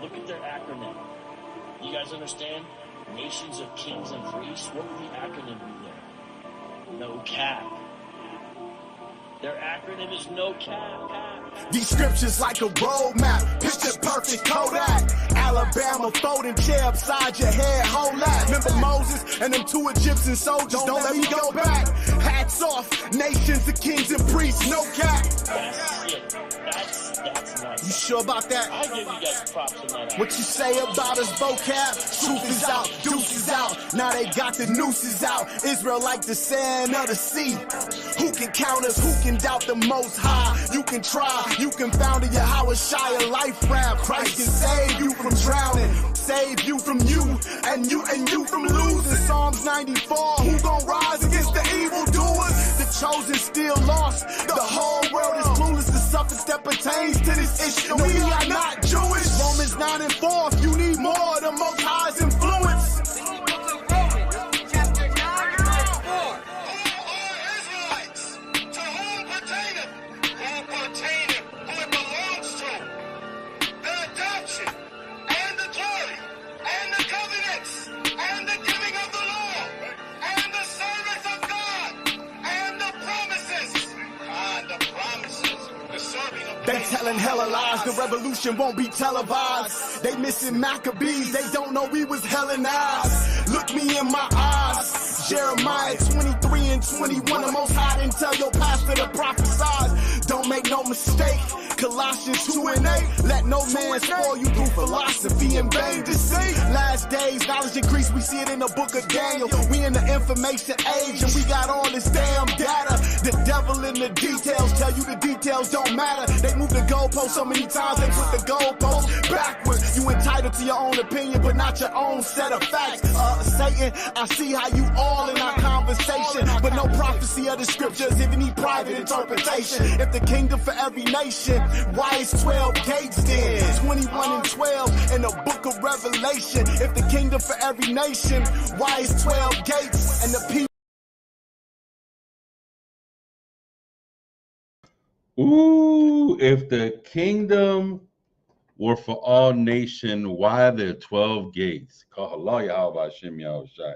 Look at their acronym. You guys understand? Nations of kings and priests. What would the acronym be there? No cap. Their acronym is no cap. These scriptures like a roadmap, picture perfect Kodak. Alabama folding chair upside your head, whole lot. Remember Moses and them 2 Egyptian soldiers? Don't let me go back. Hats off, nations of kings and priests, no cap. That's it. That's nice. You sure about that? I give you guys props on that. What you say about us vocab? Truth is out, deuces out. Now they got the nooses out. Israel like the sand of the sea. Who can count us? Who can doubt the Most High? You can try, you can found it. Yahweh Shai, a life raft. Christ can save you from drowning, save you from you and you from losing. Psalms 94. Who gon' rise against the evildoers? The chosen still lost. The whole world is clueless. The suffix that pertains to this issue. We are not Jewish. Romans 9 and 4. If you need more, the Most High's influence. They telling hella lies, the revolution won't be televised. They missing Maccabees, they don't know we was Hellenized. Look me in my eyes, Jeremiah 23 and 21. The Most High didn't tell your pastor to prophesy. Don't make no mistake, Colossians 2 and 8. Let no man spoil you through philosophy and vain deceit. Last days, knowledge increase, we see it in the book of Daniel. We in the information age and we got all this damn data. The devil in the details, tell you the details don't matter. They move the goalpost so many times, they put the goalpost backwards. You entitled to your own opinion, but not your own set of facts. Satan, I see how you all in our conversation, but no prophecy of the scriptures, if you need private interpretation. If the kingdom for every nation, why is 12 gates then? 21 and 12 in the book of Revelation. If the kingdom for every nation, why is 12 gates and the people? Ooh, if the kingdom were for all nation, why are there 12 gates? Kahala Yahweh Hashem Yahushai.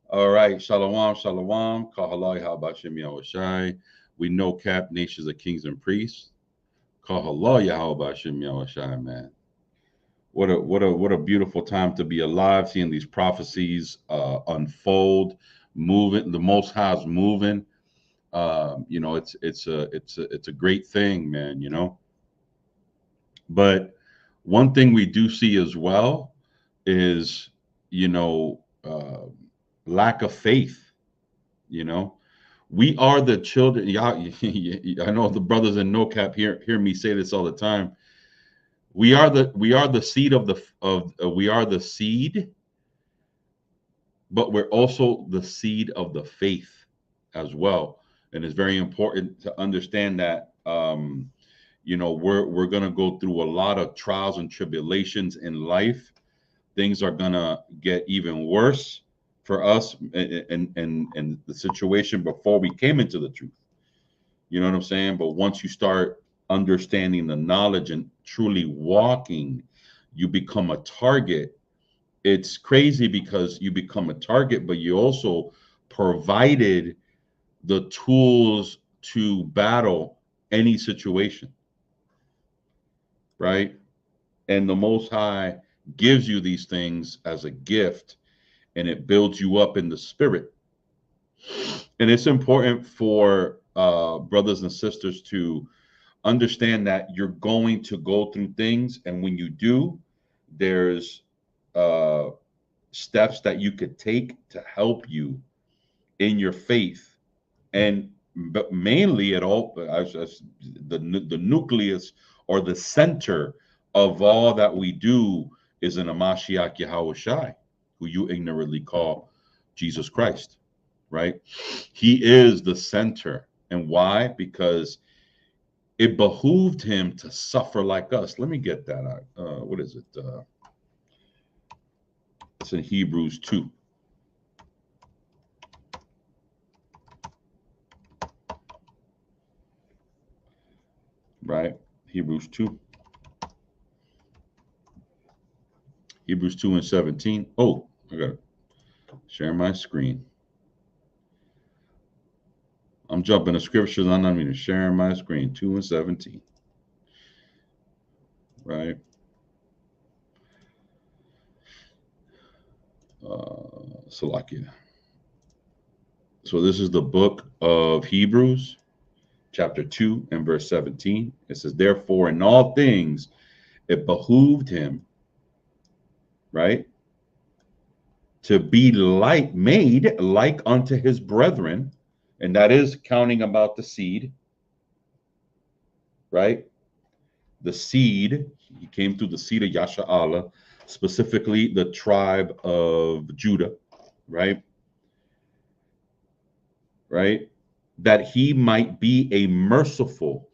All right, shalom, shalom. Kahala Yahweh Hashem Yahushai. We know cap nations of kings and priests. Kahala Yahweh Hashem Yahushai, man. What a beautiful time to be alive, seeing these prophecies unfold, moving. The Most High's moving. You know, it's a great thing, man, you know. But one thing we do see as well is, you know, lack of faith. You know, we are the children. I know the brothers in No Cap hear me say this all the time. We are the seed we are the seed, but we're also the seed of the faith as well. And it's very important to understand that, you know, we're going to go through a lot of trials and tribulations in life. Things are going to get even worse for us in the situation before we came into the truth. You know what I'm saying? But once you start understanding the knowledge and truly walking, you become a target. It's crazy because you become a target, but you also provided the tools to battle any situation, right? And the Most High gives you these things as a gift, and it builds you up in the spirit. And it's important for brothers and sisters to understand that you're going to go through things, and when you do, there's steps that you could take to help you in your faith. And but mainly at all, the nucleus or the center of all that we do is in a Mashiach Yahweh Shai, who you ignorantly call Jesus Christ, right? He is the center. And why? Because it behooved him to suffer like us. Let me get that out. What is it? It's in Hebrews 2. Right? Hebrews 2. Hebrews 2 and 17. Oh, I got to share my screen. I'm jumping the scriptures. I'm not even sharing my screen. 2 and 17. Right. Salakia. So this is the book of Hebrews, chapter 2 and verse 17. It says, therefore, in all things, it behooved him, right, to be made like unto his brethren, and that is counting about the seed, right? The seed, he came through the seed of Yasha'Allah, specifically the tribe of Judah, right? Right? That he might be a merciful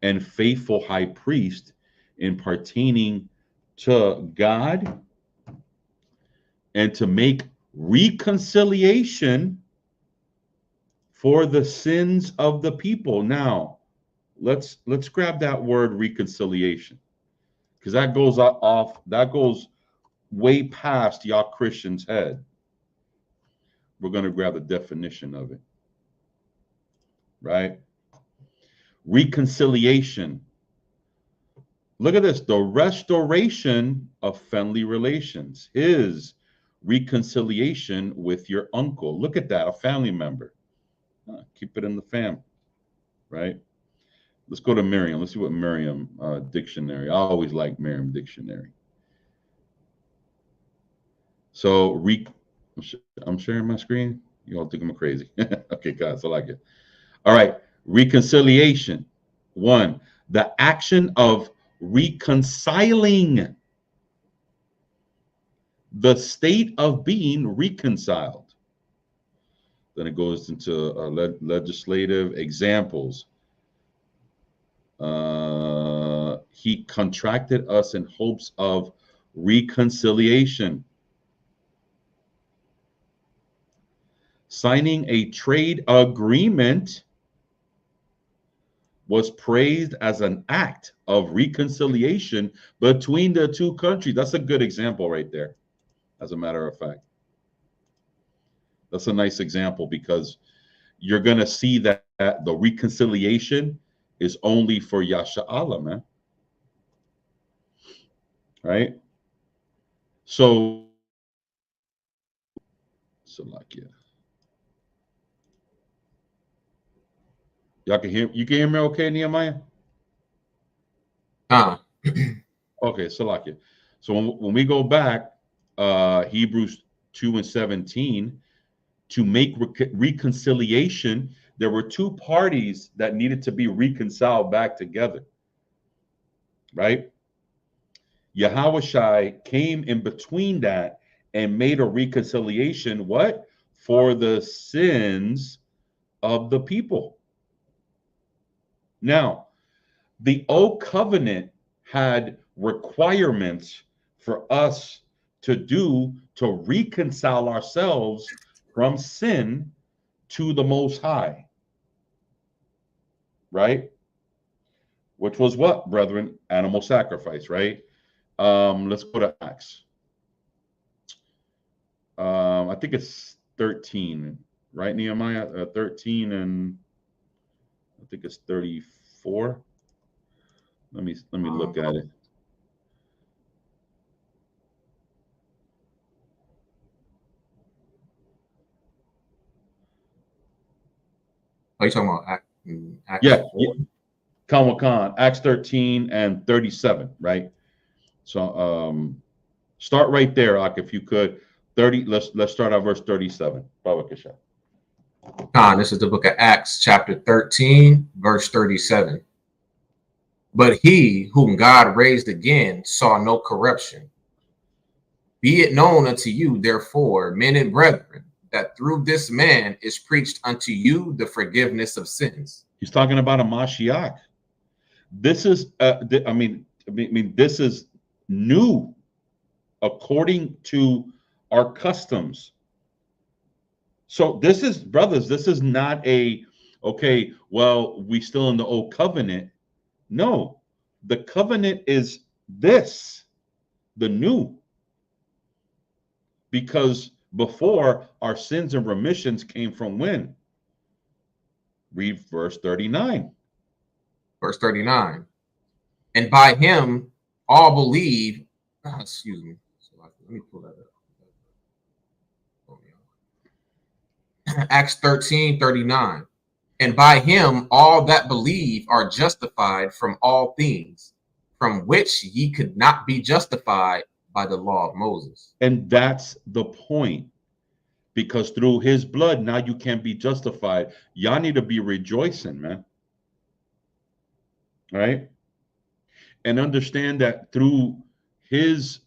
and faithful high priest in pertaining to God and to make reconciliation for the sins of the people. Now, let's grab that word reconciliation, because that goes way past y'all Christians' head. We're going to grab the definition of it, right? Reconciliation. Look at this, the restoration of friendly relations, his reconciliation with your uncle. Look at that, a family member. Keep it in the family, right? Let's go to Merriam. Let's see what Merriam dictionary. I always like Merriam dictionary. So I'm sharing my screen. You all think I'm crazy. Okay, guys, I like it. All right, reconciliation. 1, the action of reconciling, the state of being reconciled. Then it goes into legislative examples. He contracted us in hopes of reconciliation. Signing a trade agreement was praised as an act of reconciliation between the two countries. That's a good example right there, as a matter of fact. That's a nice example, because you're going to see that the reconciliation is only for Yasha'Allah, man. Right? So like, yeah. You can hear me okay, Nehemiah? Okay, Salakia. So when we go back, Hebrews 2 and 17, to make reconciliation, there were two parties that needed to be reconciled back together, right? Yahushua came in between that and made a reconciliation, what? For the sins of the people. Now, the old covenant had requirements for us to do to reconcile ourselves from sin to the Most High, right? Which was what, brethren? Animal sacrifice, right? Let's go to Acts. I think it's 13, right, Nehemiah? 13 and I think it's 34. Let me look at it. Are you talking about Acts? Yeah, Khan, Acts 13 and 37, right? So start right there, Ak, if you could. 30. Let's start at verse 37. Khan, this is the book of Acts, chapter 13, verse 37. But he whom God raised again saw no corruption. Be it known unto you, therefore, men and brethren, that through this man is preached unto you the forgiveness of sins. He's talking about a Mashiach. This is, I mean, this is new according to our customs. So this is, brothers, this is not a, okay, well, we still in the old covenant. No, the covenant is this. the new. Because before, our sins and remissions came from when? Read verse 39. Verse 39. And by him all believe, excuse me. So let me pull that up. Acts 13:39. And by him all that believe are justified from all things, from which ye could not be justified by the law of Moses. And that's the point. Because through his blood, now you can be justified. Y'all need to be rejoicing, man. Right? And understand that through his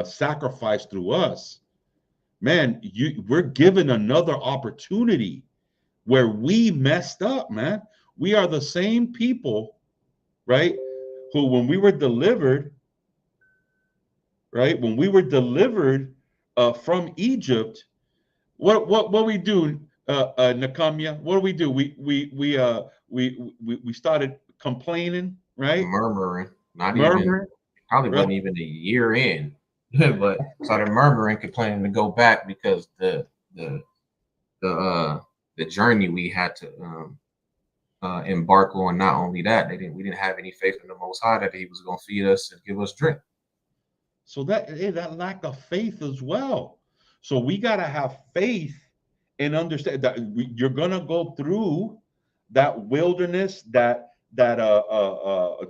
sacrifice through us, man, we're given another opportunity where we messed up, man. We are the same people, right? Who, when we were delivered, right? When we were delivered from Egypt, what we do, Nakamia? What do? We started complaining, right? Murmuring, Murmuring, probably right? wasn't even a year in, but started murmuring, complaining to go back because the journey we had to embark on. Not only that, we didn't have any faith in the Most High that He was going to feed us and give us drink. So that lack of faith as well. So we got to have faith and understand that you're going to go through that wilderness, that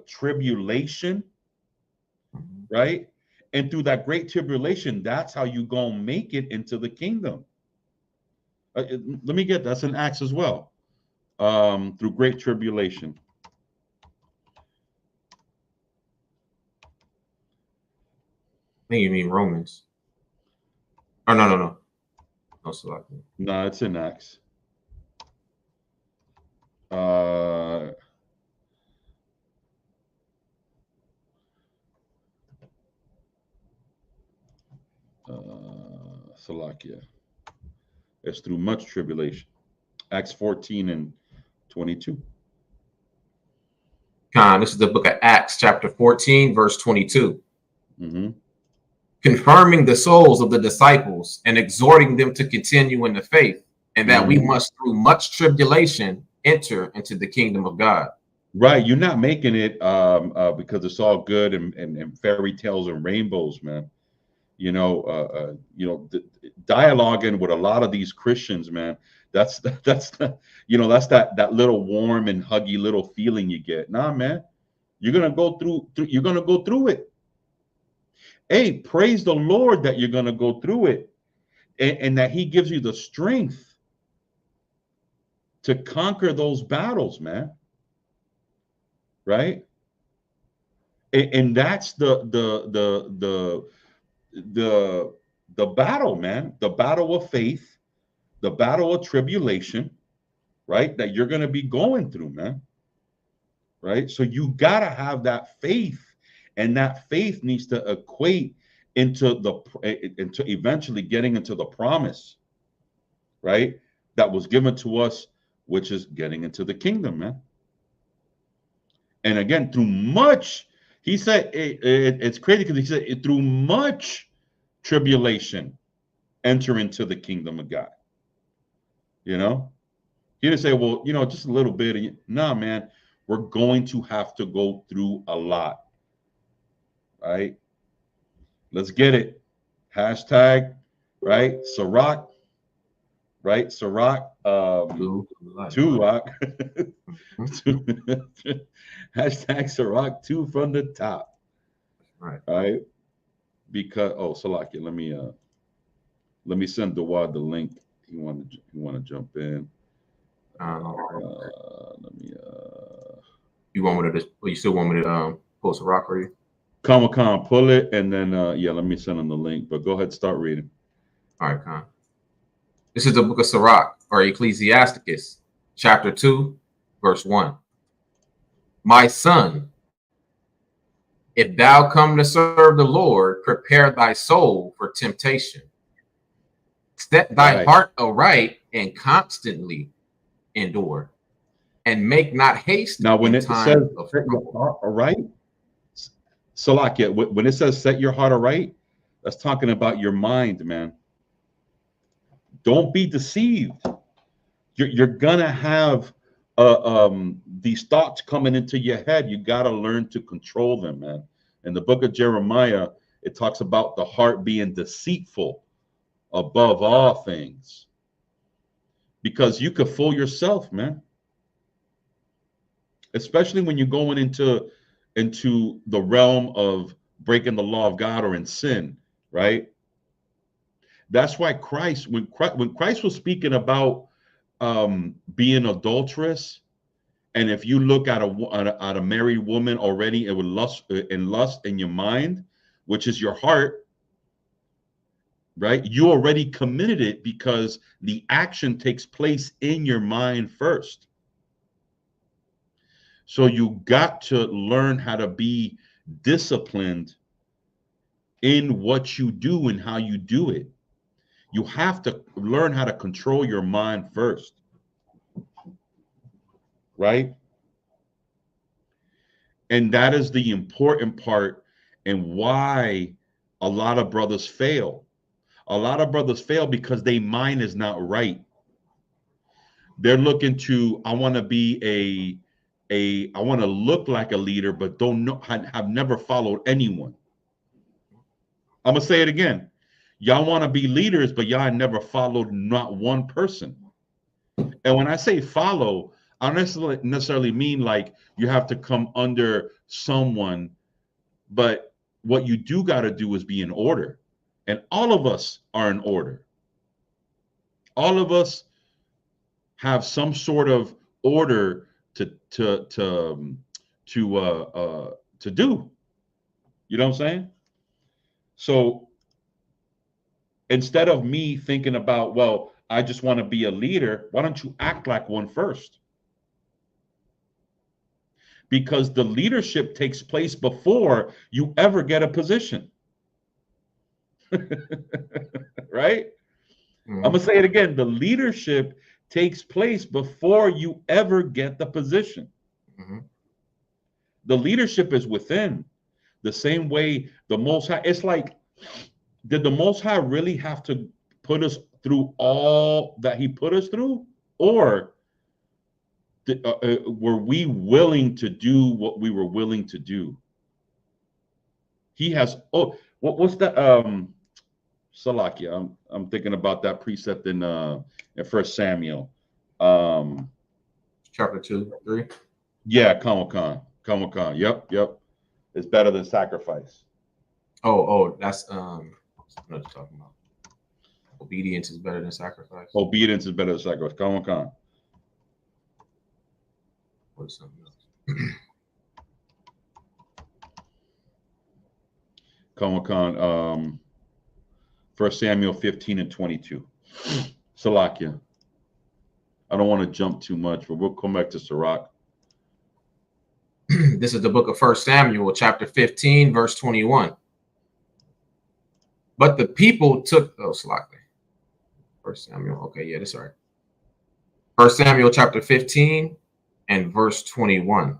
tribulation, right? And through that great tribulation, that's how you going to make it into the kingdom. Let me get that's in Acts as well. Through great tribulation. I think you mean Romans. Oh, no. No, so No, it's in Acts. Salakia. It's through much tribulation. Acts 14 and 22. This is the book of Acts, chapter 14, verse 22. Mm-hmm. Confirming the souls of the disciples and exhorting them to continue in the faith, and that we must through much tribulation enter into the kingdom of God. Right. You're not making it because it's all good and fairy tales and rainbows, man. Dialoguing with a lot of these Christians, man, that's that little warm and huggy little feeling you get. Nah, man, you're gonna go through it. Hey, praise the Lord that you're gonna go through it, and that He gives you the strength to conquer those battles, man. Right? And that's the battle, man, the battle of faith, the battle of tribulation, right? That you're going to be going through, man. Right? So you got to have that faith, and that faith needs to equate into eventually getting into the promise, right? That was given to us, which is getting into the kingdom, man. And again, through much, he said, it's crazy because he said, through much tribulation, enter into the kingdom of God. You know, he didn't say, well, just a little bit. Nah, man, we're going to have to go through a lot. Right? Let's get it. Hashtag, right? Sirach, right? Sirach, two, hashtag Sirach 2 from the top. Right? Because Salakia, let me send Dawad the link. You want to jump in? Let me. You want me to? You still want me to post a rock for you? Khan, pull it, and then let me send him the link. But go ahead, start reading. All right, Khan. This is the book of Sirach, or Ecclesiasticus, chapter 2, verse 1. My son, if thou come to serve the Lord, prepare thy soul for temptation. Set thy heart aright and constantly endure, and make not haste. Now, when it says all right, Salakia, when it says set your heart aright, that's talking about your mind, man. Don't be deceived. You're gonna have these thoughts coming into your head. You got to learn to control them, man. In the book of Jeremiah, it talks about the heart being deceitful above all things, because you could fool yourself, man. Especially when you're going into the realm of breaking the law of God or in sin, right? That's why Christ, when Christ was speaking about being adulterous, and if you look at a married woman already and with lust in your mind, which is your heart, right? You already committed it, because the action takes place in your mind first. So you got to learn how to be disciplined in what you do and how you do it. You have to learn how to control your mind first, right? And that is the important part, and why a lot of brothers fail. A lot of brothers fail because their mind is not right. They're looking to, I want to be I want to look like a leader, but don't know, have never followed anyone. I'm gonna say it again. Y'all want to be leaders, but y'all never followed not one person. And when I say follow, I don't necessarily mean like you have to come under someone, but what you do got to do is be in order. And all of us are in order. All of us have some sort of order to do. You know what I'm saying? So instead of me thinking about, well, I just want to be a leader, why don't you act like one first? Because the leadership takes place before you ever get a position. Right? I'm gonna say it again. The leadership takes place before you ever get the position. The leadership is within. The same way the Most High, it's like, did the Most High really have to put us through all that he put us through? Or were we willing to do what we were willing to do? He has, what's that? Salakia, I'm thinking about that precept in 1 Samuel. Chapter 2, 3. Yeah, Kamakan. Yep. It's better than sacrifice. That's what you're talking about. Obedience is better than sacrifice. Obedience is better than sacrifice. Kamakan. What's something else? Kamakan. 1 Samuel 15 and 22. Salakia. I don't want to jump too much, but we'll come back to Sirach. This is the book of 1 Samuel, chapter 15, verse 21. But the people took, Salakia. 1 Samuel, okay, yeah, that's right. 1 Samuel, chapter 15, and verse 21.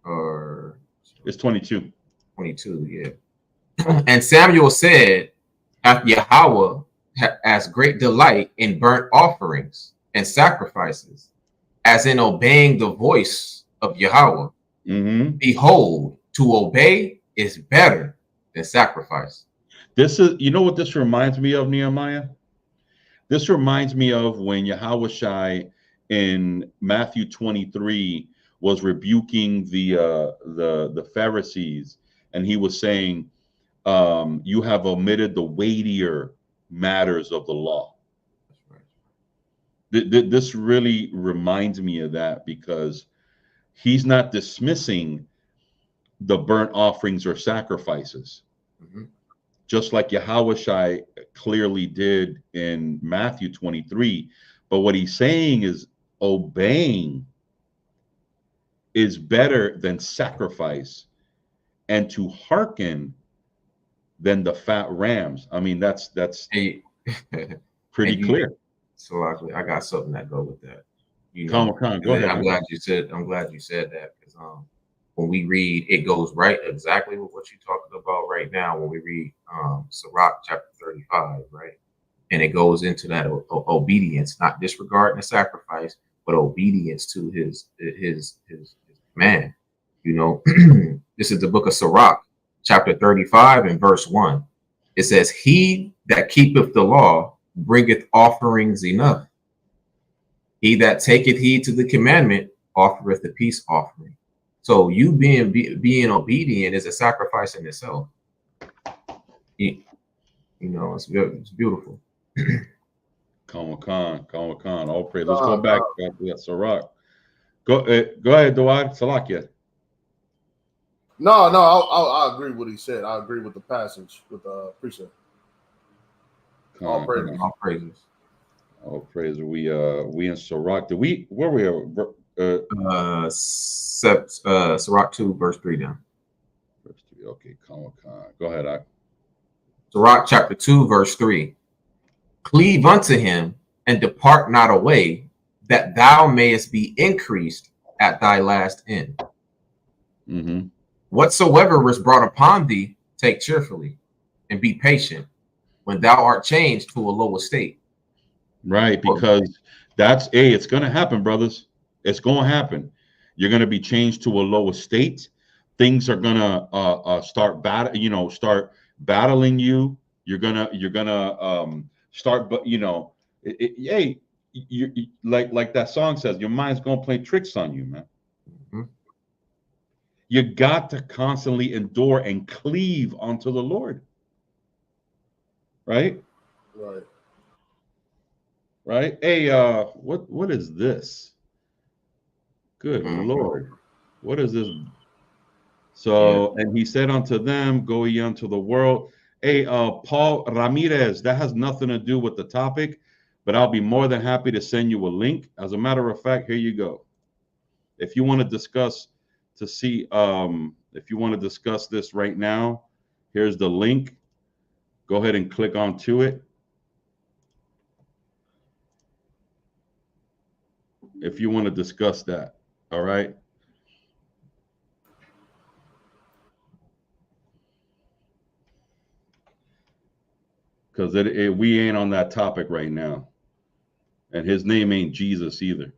Or it's 22. 22, yeah. And Samuel said, hath Yahweh as great delight in burnt offerings and sacrifices as in obeying the voice of Yahweh. Behold, to obey is better than sacrifice. This is, you know what this reminds me of, Nehemiah? This reminds me of when Yahweh Shai in Matthew 23 was rebuking the Pharisees, and he was saying, you have omitted the weightier matters of the law. This really reminds me of that, because he's not dismissing the burnt offerings or sacrifices, just like Yahweh Shai clearly did in Matthew 23. But what he's saying is obeying is better than sacrifice, and to hearken than the fat rams. I mean, that's pretty clear. So I got something that go with that. Go ahead. I'm glad you said that, because when we read, it goes right exactly with what you're talking about right now. When we read Sirach chapter 35, right? And it goes into that obedience, not disregarding the sacrifice, but obedience to his command. You know, this is the book of Sirach, chapter 35 and verse 1. It says, he that keepeth the law bringeth offerings enough. He that taketh heed to the commandment offereth the peace offering. So you being obedient is a sacrifice in itself. You know, it's beautiful. Come on. All praise. Let's go back to that Sirach. Go ahead, Dawad. Salakia. No, I agree with what he said. I agree with the passage with the precept. All praises. All praises. All praise. We in Sirach. Where we are? Sirach 2, verse 3 down. Verse 3. Okay, Go ahead. Sirach chapter 2, verse 3. Cleave unto him and depart not away, that thou mayest be increased at thy last end. Mm-hmm. Whatsoever is brought upon thee, take cheerfully, and be patient when thou art changed to a low estate. Right, because it's going to happen, brothers. It's going to happen. You're going to be changed to a low estate. Things are going to start battling you. You're gonna start, but like that song says, your mind's gonna play tricks on you, man. Mm-hmm. You got to constantly endure and cleave unto the Lord. Right? Right. Hey, what is this? Good Lord. What is this? So, and he said unto them, go ye unto the world. Hey, Paul Ramirez, that has nothing to do with the topic, but I'll be more than happy to send you a link. As a matter of fact, here you go. If you want to discuss if you want to discuss this right now, here's the link. Go ahead and click onto it. If you want to discuss that, all right? Because we ain't on that topic right now, and his name ain't Jesus either.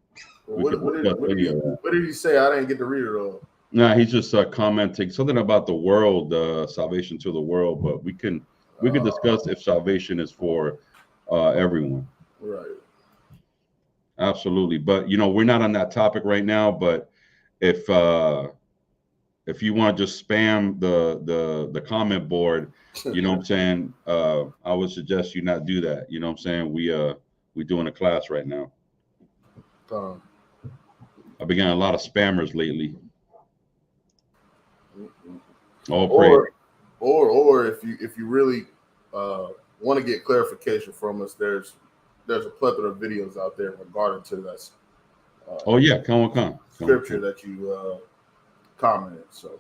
What did he say? I didn't get to read it all. Nah, he's just commenting something about the world, salvation to the world. But we could discuss if salvation is for everyone. Right. Absolutely, but we're not on that topic right now. But if you want to just spam the comment board, you know what I'm saying, I would suggest you not do that. You know what I'm saying? We doing a class right now. I've been getting a lot of spammers lately. Or if you really want to get clarification from us, there's a plethora of videos out there regarding to that. Scripture that you commented. So,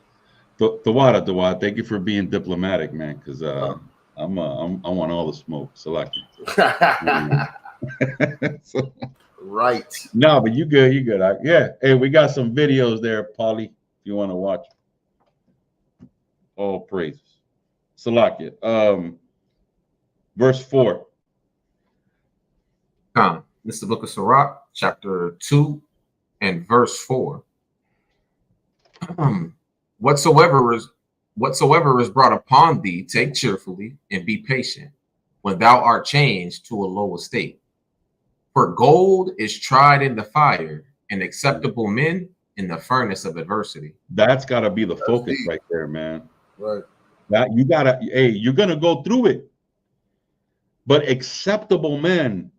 Dawad, thank you for being diplomatic, man. Because I want all the smoke. Select so, right. No, but you good. Yeah. Hey, we got some videos there, Paulie, if you want to watch. All praises. Salakia. Verse 4. This is the book of Sirach, chapter 2 and verse 4. Whatsoever is brought upon thee, take cheerfully and be patient when thou art changed to a low estate. For gold is tried in the fire, and acceptable men in the furnace of adversity. That's got to be the focus right there, man. Right. That you're gonna go through it, but acceptable men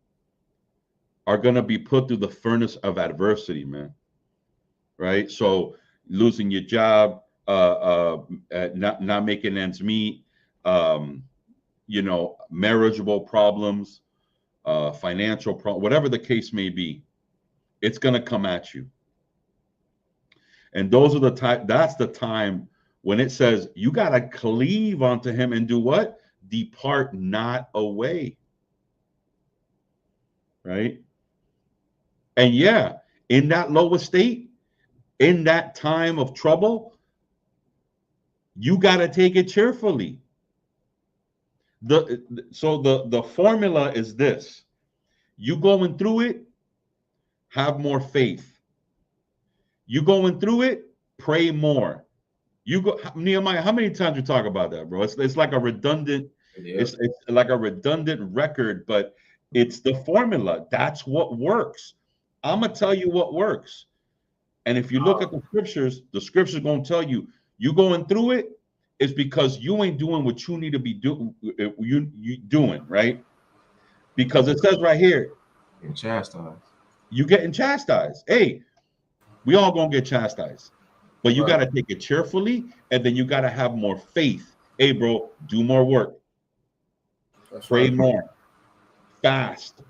are gonna be put through the furnace of adversity, man. Right. So losing your job, not making ends meet, marriageable problems, financial problem, whatever the case may be, it's going to come at you. And those are the time. That's the time when it says you got to cleave onto him and do what? Depart not away. Right. And in that low estate, in that time of trouble, you got to take it cheerfully. The formula is this: you going through it, have more faith. You going through it, pray more. You go, Nehemiah. How many times we talk about that, bro? It's like a redundant. Yeah. It's like a redundant record, but it's the formula. That's what works. I'm gonna tell you what works. And if you look at the scriptures gonna tell you going through it is because you ain't doing what you need to be doing. You doing right, because it says right here, Getting chastised. you getting chastised. Hey, we all gonna get chastised, but you got to take it cheerfully, and then you got to have more faith. Hey, bro, do more work. That's Pray right. more. Fast.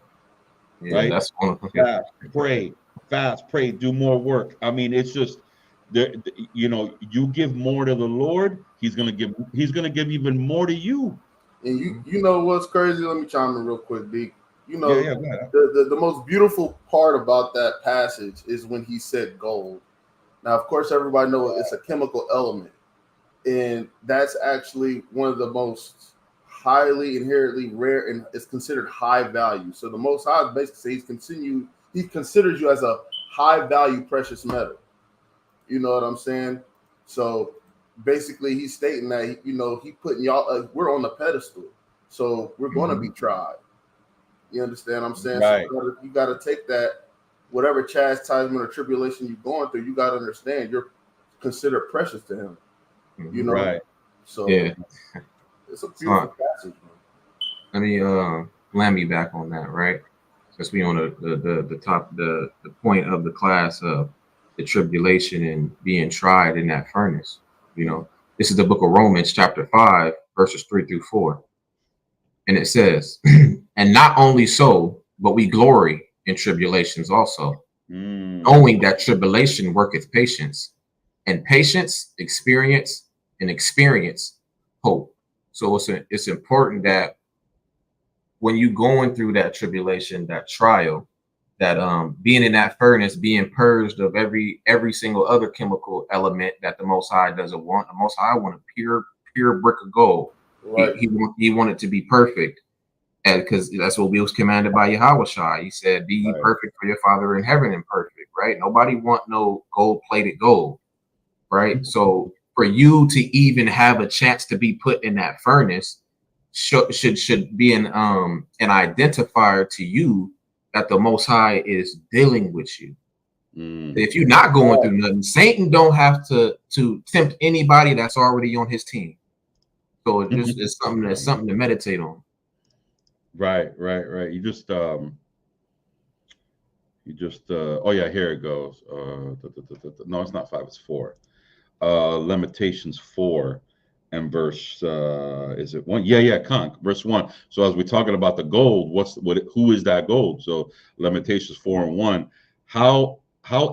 Yeah, right? that's one. Fast, pray, do more work. I mean, it's just you give more to the Lord, he's gonna give even more to you. And you know what's crazy? Let me chime in real quick, D. You know, Yeah, the most beautiful part about that passage is when he said gold. Now, of course, everybody knows it's a chemical element, and that's actually one of the most highly inherently rare, and it's considered high value. So the Most High basically he considers you as a high value precious metal. You know what I'm saying? So basically, he's stating that he putting y'all. We're on the pedestal, so we're going to be tried. You understand what I'm saying? Right. So you got to take that, whatever chastisement or tribulation you're going through, you got to understand you're considered precious to him. You know? Right. So Yeah. It's a beautiful passage, man. Let me land me back on that, right? Since we on the top, the point of the class of the tribulation and being tried in that furnace. You know, this is the book of Romans, chapter 5, verses 3-4. And it says, and not only so, but we glory in tribulations also, knowing that tribulation worketh patience, and patience experience, and experience hope. So it's important that when you going through that tribulation, that trial, that being in that furnace, being purged of every single other chemical element that the Most High doesn't want. The Most High want a pure brick of gold. Right. He wanted to be perfect, because that's what we was commanded by Yahushua. He said, "Be ye perfect, for your Father in heaven and perfect." Right? Nobody want no gold-plated gold. Right? So for you to even have a chance to be put in that furnace should be an identifier to you that the Most High is dealing with you. If you're not going through nothing, Satan don't have to tempt anybody that's already on his team. So it's something to meditate on. Right. You just oh yeah, here it goes. No, it's not 5, it's 4. Limitations 4 and verse is it 1? Verse 1. So as we're talking about the gold, who is that gold? So Limitations 4 and 1. How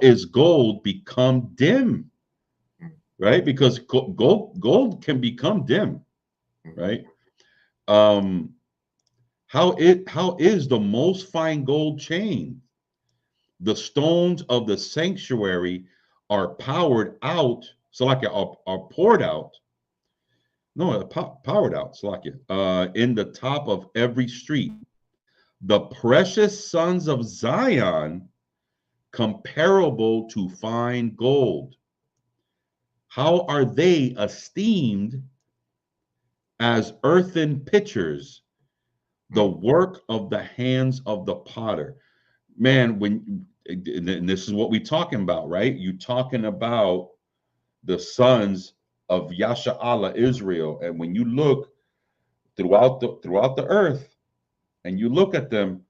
is gold become dim? Right? Because gold can become dim, right? How is the most fine gold chain? The stones of the sanctuary are powered out, so like are poured out. No, powered out, in the top of every street. The precious sons of Zion, comparable to fine gold. How are they esteemed as earthen pitchers, the work of the hands of the potter? Man, and this is what we're talking about, right? You talking about the sons of Yasha Allah, Israel, and when you look throughout the earth, and you look at them,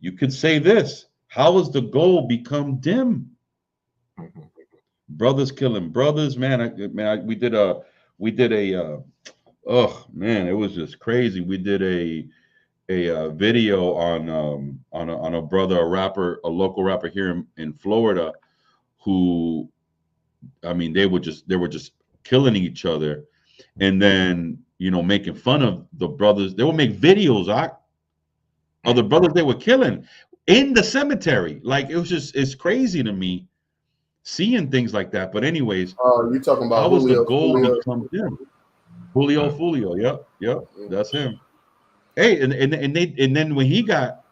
you could say this: how has the gold become dim? Brothers killing brothers, man. We did a oh man, it was just crazy. We did a video on a brother, a local rapper here in Florida, who, I mean, they were just killing each other, and then making fun of the brothers. They would make videos of the brothers they were killing in the cemetery. Like, it's crazy to me seeing things like that. But anyways, Oh, you talking about how is the Julio? goal Julio. become him? Julio. Yep, that's him. Hey, and then when he got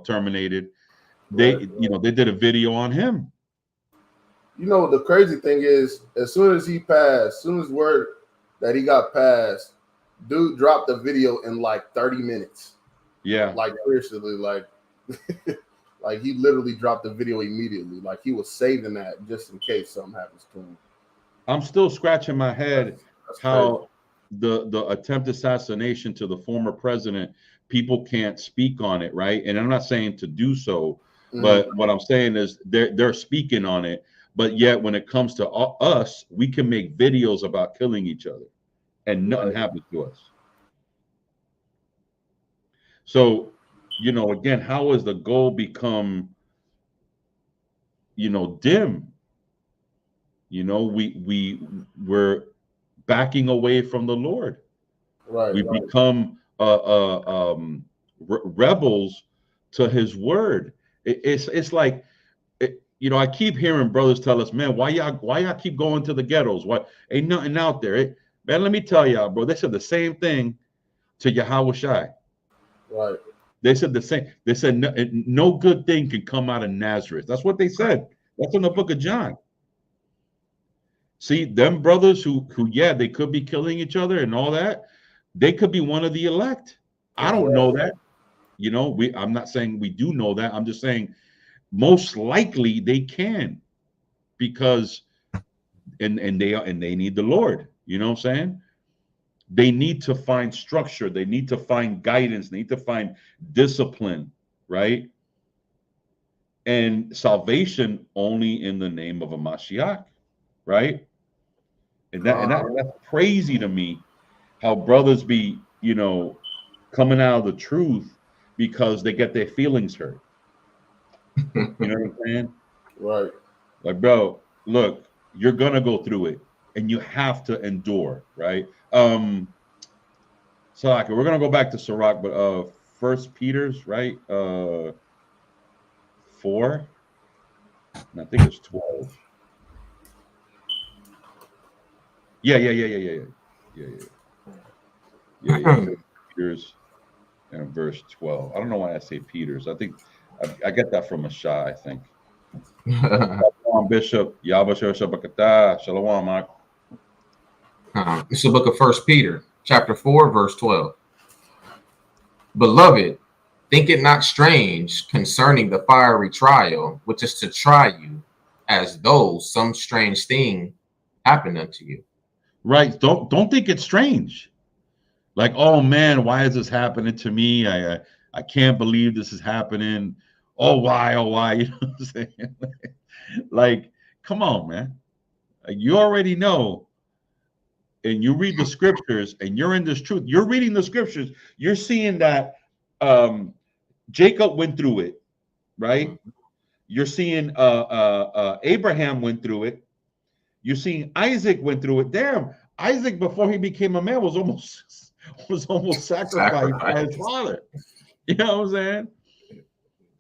terminated, they they did a video on him. You know, the crazy thing is, as soon as he passed, as soon as word that he got passed, dude dropped the video in like 30 minutes. Yeah. Like seriously, like like he literally dropped the video immediately. Like he was saving that just in case something happens to him. I'm still scratching my head That's how the attempted assassination to the former president, people can't speak on it, right? And I'm not saying to do so, but what I'm saying is they're speaking on it. But yet, when it comes to us, we can make videos about killing each other, and nothing happens to us. So, again, how has the goal become, dim? We're backing away from the Lord. We become rebels to His word. It's like, I keep hearing brothers tell us, man, why y'all keep going to the ghettos? Why ain't nothing out there? Man, let me tell y'all, bro. They said the same thing to Yahweh Shai. Right. They said the same. They said no good thing can come out of Nazareth. That's what they said. That's in the book of John. See, them brothers who they could be killing each other and all that. They could be one of the elect. I don't know that. I'm not saying we do know that. I'm just saying most likely they can, because and they need the Lord. You know what I'm saying? They need to find structure. They need to find guidance. They need to find discipline, right? And salvation only in the name of a Mashiach, right? And that's crazy to me, how brothers be, coming out of the truth because they get their feelings hurt. You know what I'm saying? Right. Like, bro, look, you're gonna go through it, and you have to endure, right? So like, we're gonna go back to Sirach, but First Peter's, right? 4, and I think it's 12. Yeah. Peter's and verse 12. I don't know why I say Peter's. I think I get that from Ashai, I think. Shalom, Bishop. Yabashir Shabakata. Shalom, Mark. It's the book of First Peter, chapter 4, verse 12. Beloved, think it not strange concerning the fiery trial, which is to try you, as though some strange thing happened unto you. Right. Don't think it's strange. Like, oh man, why is this happening to me? I can't believe this is happening. Oh why? You know what I'm saying? Like, come on, man. You already know, and you read the scriptures, and you're in this truth. You're reading the scriptures. You're seeing that Jacob went through it, right? You're seeing Abraham went through it. You're seeing Isaac went through it. Damn, Isaac, before he became a man, was almost sacrificed by his father. You know what I'm saying?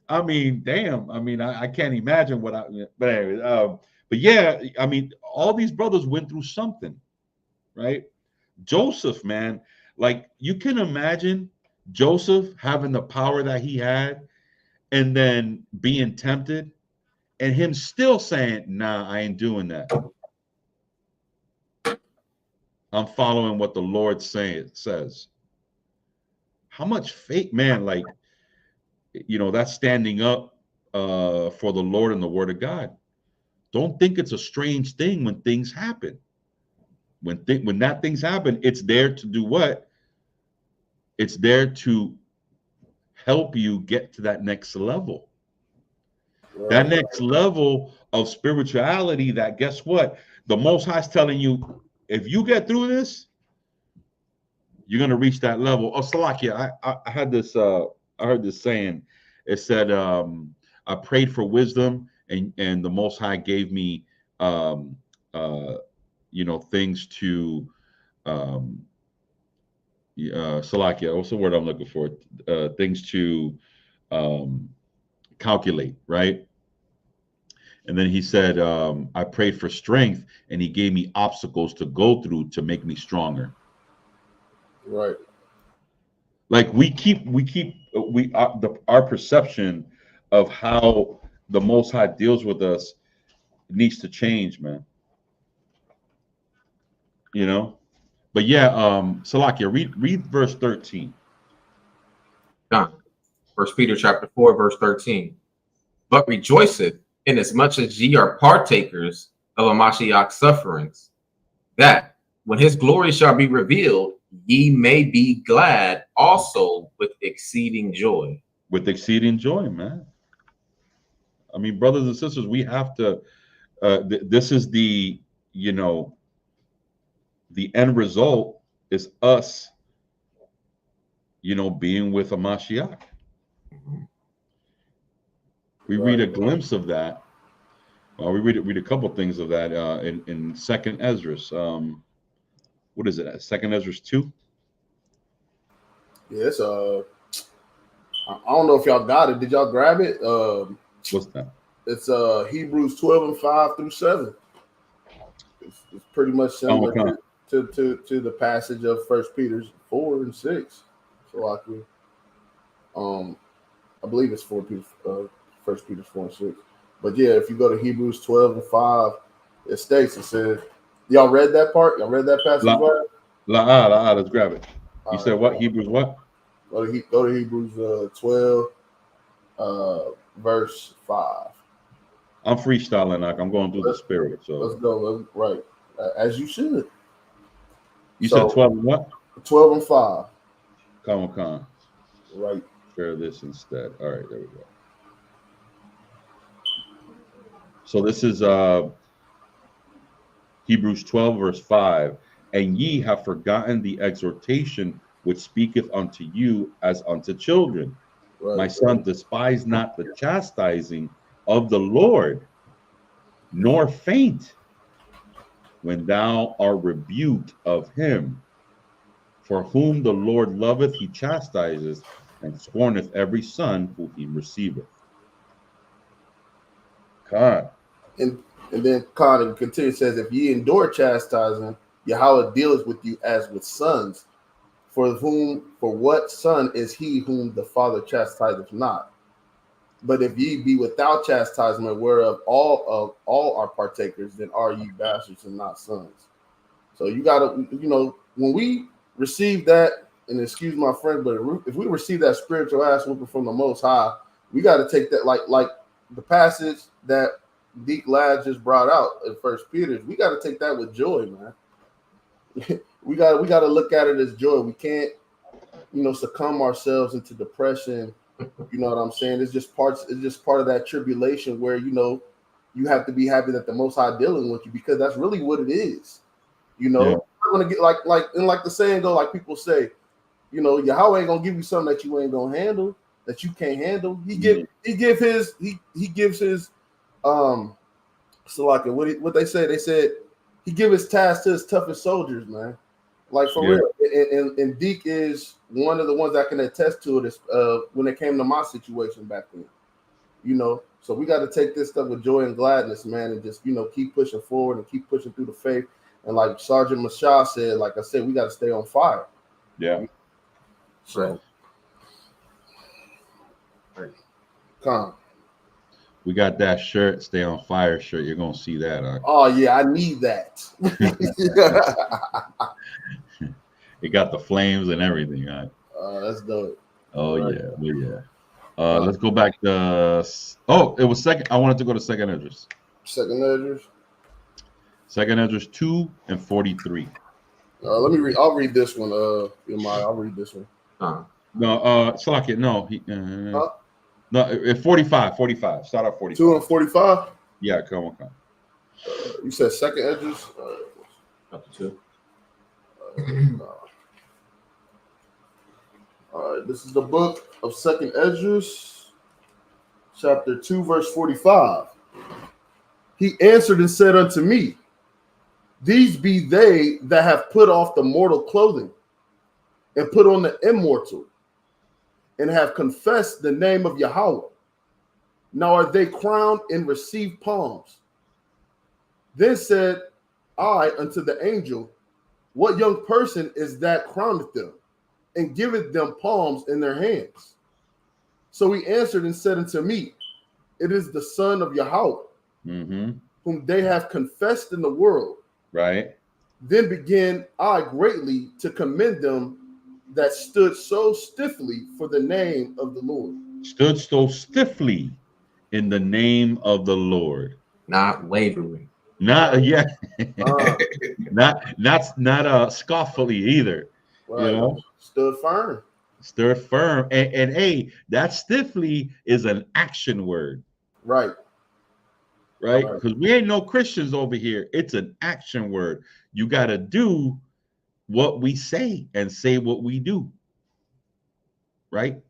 I mean, damn. I mean, I can't imagine what but anyway, but yeah, I mean, all these brothers went through something, right? Joseph, man, like, you can imagine Joseph having the power that he had, and then being tempted, and him still saying, nah, I ain't doing that. I'm following what the Lord says. How much faith, man, like, that's standing up for the Lord and the word of God. Don't think it's a strange thing when things happen. When that things happen, it's there to do what? It's there to help you get to that next level. Right. That next level of spirituality, that, guess what? The Most High is telling you, if you get through this, you're gonna reach that level. Oh, Salakia, I had this I heard this saying. It said, I prayed for wisdom, and the Most High gave me things to Salakia, what's the word I'm looking for? Things to calculate, right? And then he said, I prayed for strength, and he gave me obstacles to go through to make me stronger. Right. Like our perception of how the Most High deals with us needs to change, man. You know? But yeah, Salakia, read verse 13. Done. 1 Peter chapter 4, verse 13. But rejoiceth, inasmuch as ye are partakers of a Mashiach's sufferings, that when his glory shall be revealed, ye may be glad also with exceeding joy. With exceeding joy, man. I mean, brothers and sisters, we have to, this is the, you know, the end result is us, you know, being with a Mashiach. We read a glimpse of that. We read a couple things of that in Second Esdras. What is it? Second Esdras 2. Yeah, it's I don't know if y'all got it. Did y'all grab it? What's that? It's Hebrews 12 and 5 through 7. It's pretty much similar to the passage of 1 Peter 4 and 6. So I believe it's 1 Peter 4 and 6. But yeah, if you go to Hebrews 12 and 5, it states, it says, y'all read that part? Y'all read that passage? Let's grab it. You said what? Hebrews what? Go to Hebrews 12, verse 5. I'm freestyling, I'm going through the spirit. So let's go. Right. As you should. You said 12 and what? 12 and 5. Come on. Right. Share this instead. All right, there we go. So this is Hebrews 12, verse 5. And ye have forgotten the exhortation which speaketh unto you as unto children. Right. My son, despise not the chastising of the Lord, nor faint when thou art rebuked of him. For whom the Lord loveth, he chastises, and scorneth every son who he receiveth. God. And then God continues, says, if ye endure chastising, Yahweh dealeth with you as with sons. For what son is he whom the Father chastiseth not? But if ye be without chastisement, whereof all are partakers, then are ye bastards and not sons. So you gotta, you know, when we receive that, and excuse my friend, but if we receive that spiritual ass whooping from the Most High, we got to take that like the passage that Deke Ladd just brought out in 1 Peter. We got to take that with joy, man. we got to look at it as joy. We can't, you know, succumb ourselves into depression. You know what I'm saying? It's just part of that tribulation where, you know, you have to be happy that the Most High dealing with you, because that's really what it is. You know, yeah. I'm gonna get like the saying go, like people say, you know, Yahweh ain't gonna give you something that you ain't gonna handle, that you can't handle. He gives his so like what they said he give his task to his toughest soldiers, man. Like for real. And Deke is one of the ones that can attest to it when it came to my situation back then. You know, so we got to take this stuff with joy and gladness, man, and just, you know, keep pushing forward and keep pushing through the faith. And like Sergeant Mashah said, like I said, we got to stay on fire. Yeah. So, come. We got that shirt, Stay on Fire shirt. You're gonna see that. Huh? Oh yeah, I need that. It got the flames and everything. Huh? That's dope. Oh right. Yeah. Let's go back to. It was second. I wanted to go to Second Esdras. Second Esdras 2 and 43. Let me read. I'll read this one. I'll read this one. No, Salakia, no. No, 45. Start off 45. 2 and 45. Yeah, come on. You said Second Esdras. Chapter 2. All right, this is the book of Second Esdras, chapter 2, verse 45. He answered and said unto me, these be they that have put off the mortal clothing and put on the immortal, and have confessed the name of Yahweh. Now are they crowned and receive palms? Then said I unto the angel, what young person is that crowneth them, and giveth them palms in their hands? So he answered and said unto me, it is the son of Yahweh, whom they have confessed in the world. Right. Then began I greatly to commend them that stood so stiffly for the name of the Lord. Stood so stiffly in the name of the Lord. Not wavering. Not not scoffully either. Right. You know, stood firm. Stood firm. And hey, that stiffly is an action word. Right. Right? Because we ain't no Christians over here. It's an action word. You got to do what we say and say what we do. Right?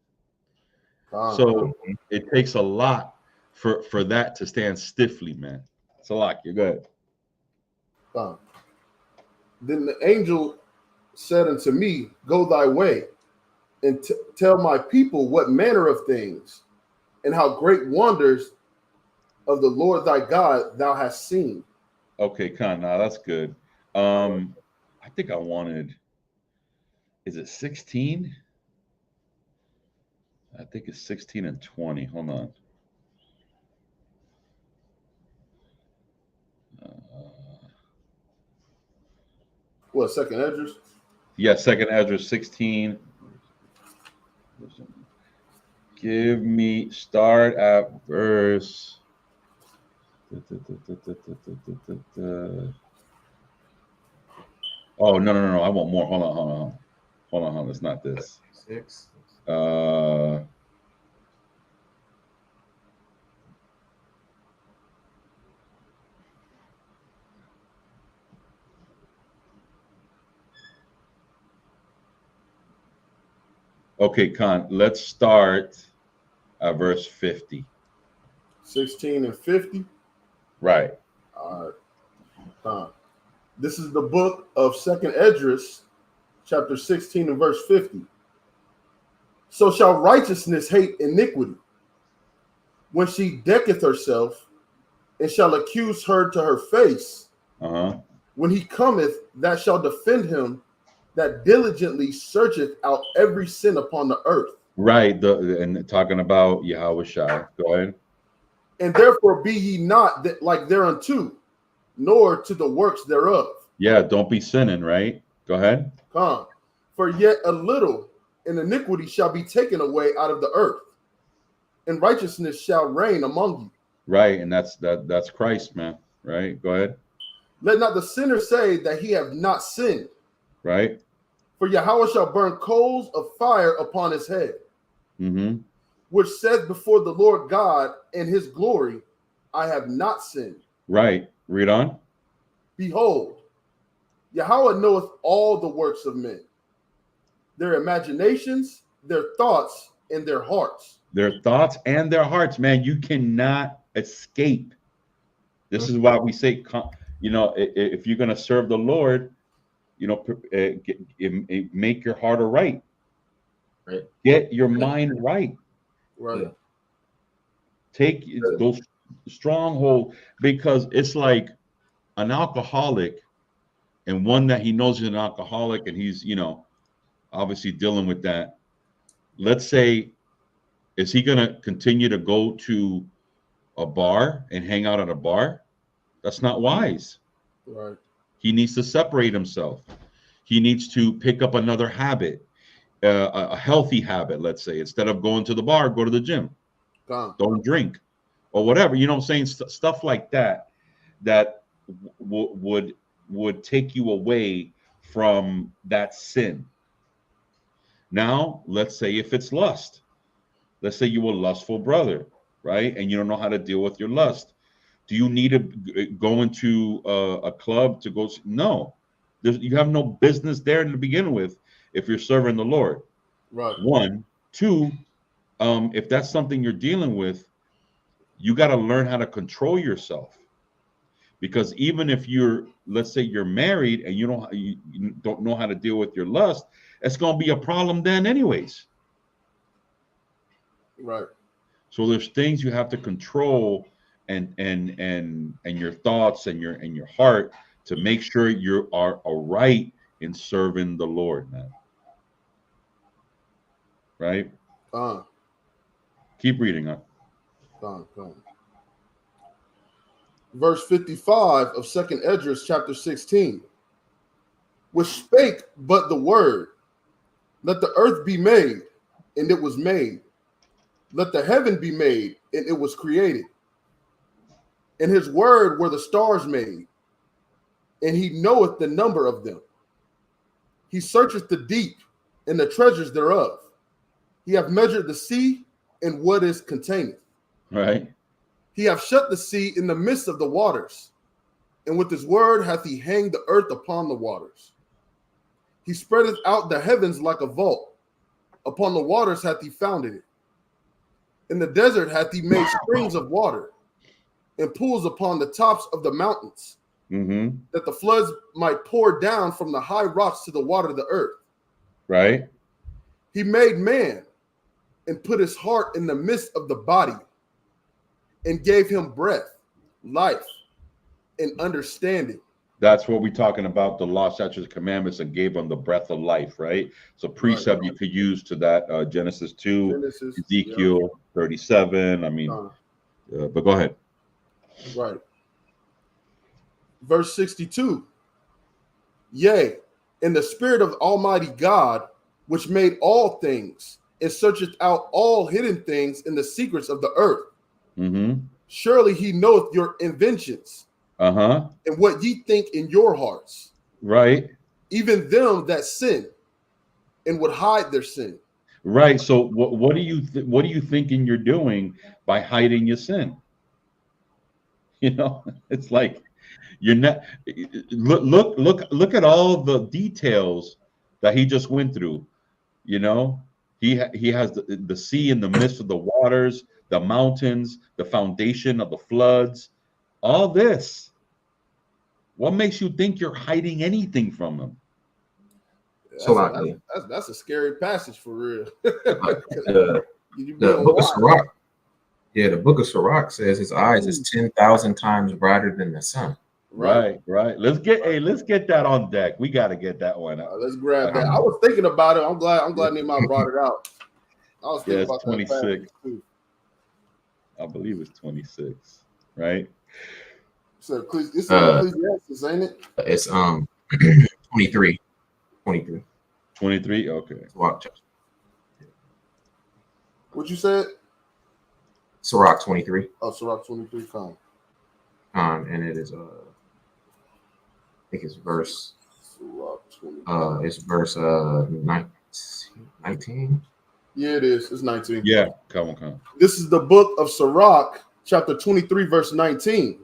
So it takes a lot for that to stand stiffly, man. It's a lot. You're good. Then the angel said unto me, go thy way and tell my people what manner of things and how great wonders of the Lord thy God thou hast seen. Okay, Khan, now that's good. I think I wanted, is it 16? I think it's 16 and 20. Hold on. What, second Esdras? Yeah, second Esdras 16. Give me, start at verse. Oh, no. I want more. Hold on. It's not this. 6. Okay, Khan, let's start at verse 50. 16 and 50? Right. All right. This is the book of second Esdras, chapter 16 and verse 50. So shall righteousness hate iniquity when she decketh herself, and shall accuse her to her face. When he cometh, that shall defend him that diligently searcheth out every sin upon the earth. Right. And talking about Yahweh Shai. Go ahead. And therefore be ye not like thereunto, nor to the works thereof. Yeah, don't be sinning, right? Go ahead. For yet a little, and iniquity shall be taken away out of the earth, and righteousness shall reign among you. Right, and that's Christ, man. Right, go ahead. Let not the sinner say that he have not sinned. Right. For Yahweh shall burn coals of fire upon his head, which saith before the Lord God and his glory, I have not sinned. Right. Read on. Behold, Yahweh knoweth all the works of men, their imaginations, their thoughts, and their hearts. Their thoughts and their hearts, man. You cannot escape. This is why we say, you know, if you're going to serve the Lord, you know, make your heart right. Right. Get your mind right. Right. Take those strongholds, because it's like an alcoholic, and one that he knows he's an alcoholic, and he's, you know, obviously dealing with that. Let's say, is he going to continue to go to a bar and hang out at a bar? That's not wise. Right. He needs to separate himself. He needs to pick up another habit, a healthy habit, let's say. Instead of going to the bar, go to the gym. Don't drink or whatever. You know what I'm saying? Stuff like that, that would take you away from that sin. Now, let's say if it's lust. Let's say you're a lustful brother, right? And you don't know how to deal with your lust. Do you need to go into a club to go? No. You have no business there to begin with if you're serving the Lord. Right. 1. 2, if that's something you're dealing with, you got to learn how to control yourself. Because even if you're, let's say you're married and you don't know how to deal with your lust, it's going to be a problem then anyways. Right. So there's things you have to control and your thoughts and your heart to make sure you are right in serving the Lord, man. Right? Keep reading on. Verse 55 of 2nd Esdras chapter 16. Which spake but the word, let the earth be made, and it was made. Let the heaven be made, and it was created. In his word were the stars made, and he knoweth the number of them. He searcheth the deep and the treasures thereof. He hath measured the sea and what is containeth. Right. He hath shut the sea in the midst of the waters, and with his word hath he hanged the earth upon the waters. He spreadeth out the heavens like a vault. Upon the waters hath he founded it. In the desert hath he made springs of water, and pools upon the tops of the mountains, that the floods might pour down from the high rocks to the water of the earth. Right. He made man and put his heart in the midst of the body, and gave him breath, life, and understanding. That's what we're talking about, the law, statutes, commandments, and gave them the breath of life, right? So precept you could use to that, Genesis 2, Ezekiel 37. I mean, but go ahead. Right. Verse 62. Yea, in the spirit of Almighty God, which made all things, and searcheth out all hidden things in the secrets of the earth. Surely he knoweth your inventions, and what ye think in your hearts. Right. Even them that sin and would hide their sin. Right. So what do you thinking you're doing by hiding your sin? You know, it's like you're not look at all the details that he just went through. You know, he has the sea in the midst of the waters, the mountains, the foundation of the floods, all this. What makes you think you're hiding anything from him? That's a scary passage for real. The book of Sirach. Yeah, the book of Sirach says his eyes is 10,000 times brighter than the sun. Right. Let's get that on deck. We got to get that one out. Let's grab that. I was thinking about it. I'm glad Nehemiah brought it out. I was thinking about 26. I believe it's 26, right? So it's Ecclesiastes, ain't it? It's 23. 23. Okay. Watch. What you said? Sirach 23. Oh, Sirach 23. Fine. And it is I think it's verse. It's verse 19. Yeah, it is. It's 19. Yeah, come on. This is the book of Sirach, chapter 23, verse 19.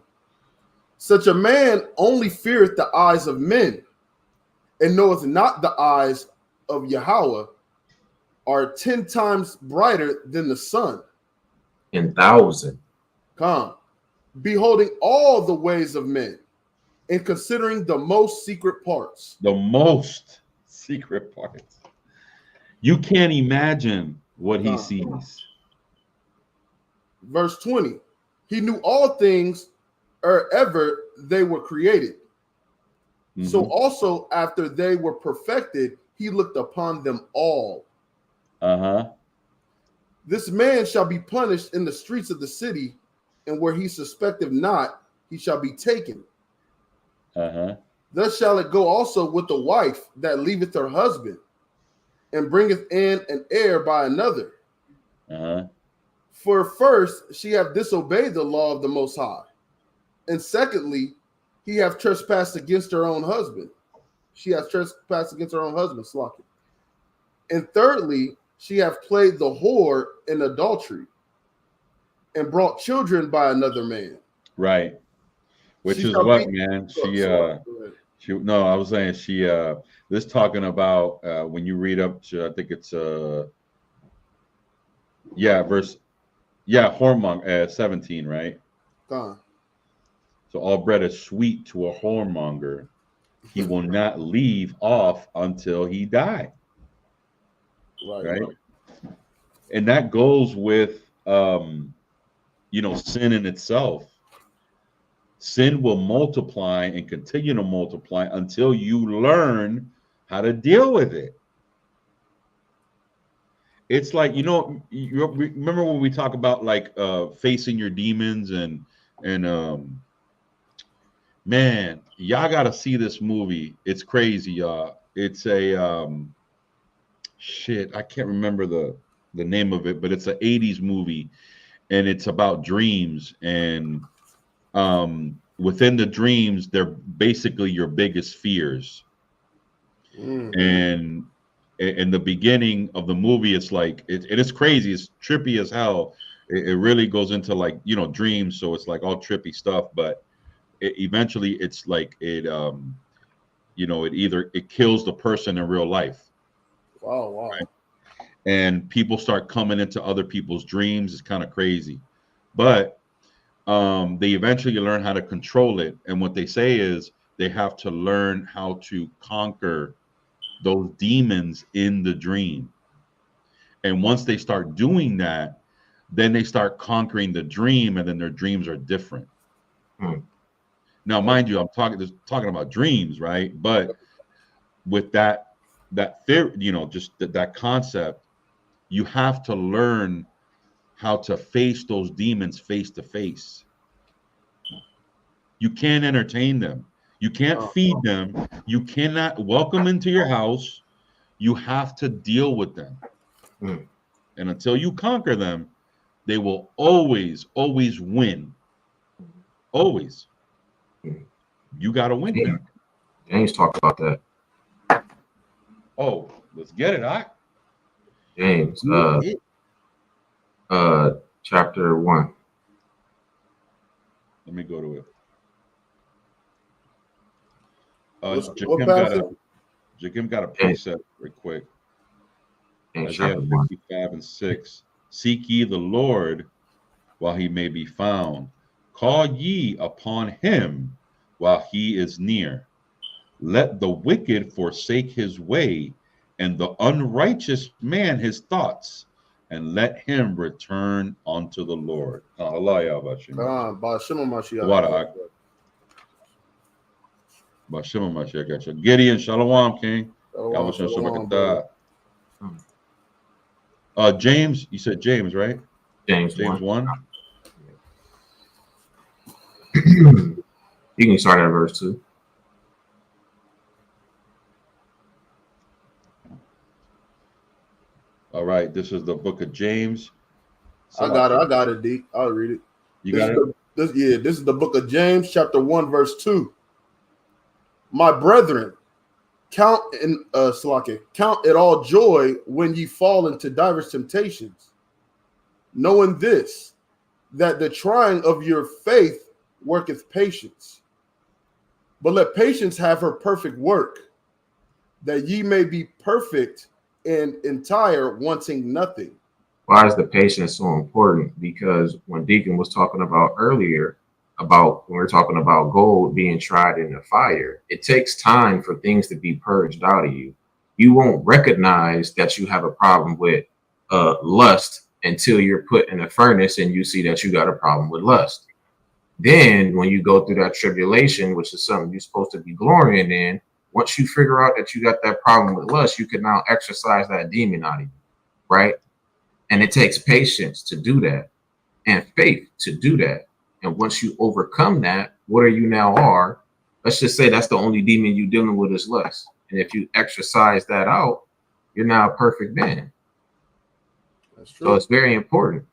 Such a man only feareth the eyes of men, and knoweth not the eyes of Yahweh are 10 times brighter than the sun. 10,000. Come, beholding all the ways of men, and considering the most secret parts. The most secret parts. You can't imagine what he sees. Verse 20. He knew all things ere ever they were created. So also after they were perfected, he looked upon them all. This man shall be punished in the streets of the city, and where he suspecteth not, he shall be taken. Thus shall it go also with the wife that leaveth her husband, and bringeth in an heir by another. For first, she hath disobeyed the law of the Most High, and secondly, he hath trespassed against her own husband. She hath trespassed against her own husband, Slocky. And thirdly, she hath played the whore in adultery, and brought children by another man. Right. Which is what, man? No, I was saying this talking about when you read up to, I think it's whoremonger 17, right? So all bread is sweet to a whoremonger. He will not leave off until he die. Right. And that goes with sin in itself. Sin will multiply and continue to multiply until you learn how to deal with it. It's like, you remember when we talk about like facing your demons and man, y'all gotta see this movie. It's crazy, y'all. It's a shit, I can't remember the name of it, but it's an 80s movie, and it's about dreams. And within the dreams, they're basically your biggest fears. And in the beginning of the movie, it's like it's crazy, it's trippy as hell. It really goes into like dreams, so it's like all trippy stuff, but eventually it's like it it kills the person in real life. Wow. Right? And people start coming into other people's dreams. It's kind of crazy, but they eventually learn how to control it. And what they say is they have to learn how to conquer those demons in the dream. And once they start doing that, then they start conquering the dream, and then their dreams are different. Now, mind you, I'm talking about dreams, right? But with that theory, just that concept, you have to learn how to face those demons face to face. You can't entertain them. You can't feed them. You cannot welcome into your house. You have to deal with them. And until you conquer them, they will always win. Always. You got to win them. James talked about that. Oh, let's get it, all right? James, chapter 1. Let me go to it. Jakim got a precept real quick. Isaiah 55:6. Seek ye the Lord while he may be found. Call ye upon him while he is near. Let the wicked forsake his way, and the unrighteous man his thoughts, and let him return unto the Lord. Gideon, Shalom, King. James, you said James, right? James 1. You can start at verse 2. All right, this is the book of James. I got it, D. I'll read it. You got it? This is the book of James, chapter 1, verse 2. My brethren, count it all joy when ye fall into diverse temptations, knowing this, that the trying of your faith worketh patience. But let patience have her perfect work, that ye may be perfect and entire, wanting nothing. Why is the patience so important? Because when Deacon was talking about earlier, when we were talking about gold being tried in the fire, it takes time for things to be purged out of you. You won't recognize that you have a problem with lust until you're put in a furnace and you see that you got a problem with lust. Then when you go through that tribulation, which is something you're supposed to be glorying in, once you figure out that you got that problem with lust, you can now exercise that demon out of you, right? And it takes patience to do that and faith to do that. And once you overcome that, what you now are, let's just say that's the only demon you're dealing with is lust. And if you exercise that out, you're now a perfect man. That's true. So it's very important.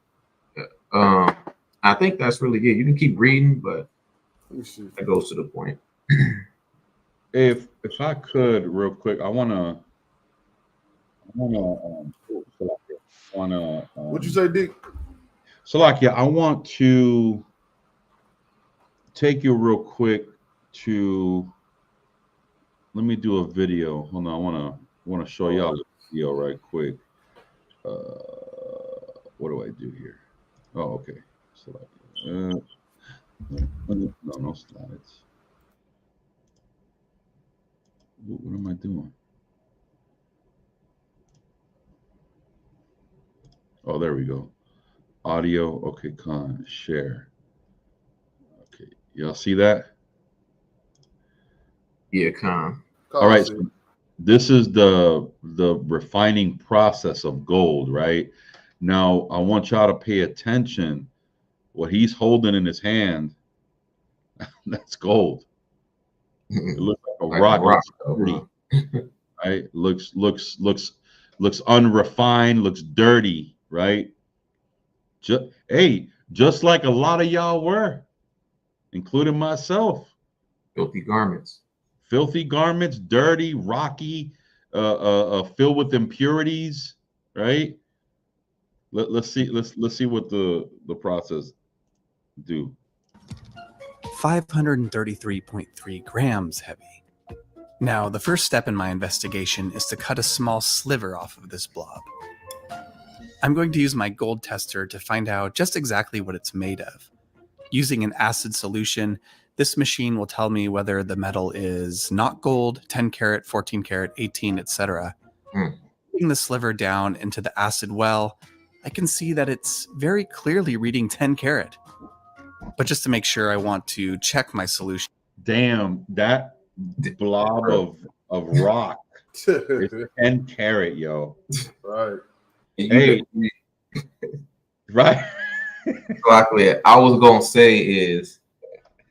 I think that's really good. You can keep reading, but that goes to the point. If I could, real quick, I wanna. What'd you say, Dick? Salakia, I want to take you real quick to. Let me do a video. Hold on, I wanna show y'all the video right quick. What do I do here? Oh, okay. Salakia. No slides. What am I doing? Oh, there we go. audio. Okay, share. Okay, y'all see that? Yeah, con. All right. So this is the refining process of gold, right? Now I want y'all to pay attention. What he's holding in his hand, that's gold. It looks like a rock. Looks dirty, right? Looks unrefined. Looks dirty, right? Just like a lot of y'all were, including myself. Filthy garments. Filthy garments, dirty, rocky, filled with impurities, right? Let's see what the process do. 533.3 grams heavy. Now, the first step in my investigation is to cut a small sliver off of this blob. I'm going to use my gold tester to find out just exactly what it's made of. Using an acid solution, this machine will tell me whether the metal is not gold, 10 karat, 14 karat, 18, etc. Putting the sliver down into the acid well, I can see that it's very clearly reading 10 karat. But just to make sure, I want to check my solution. Damn, that blob of rock is 10 karat, yo. Right. Hey, right. Exactly. I was gonna say is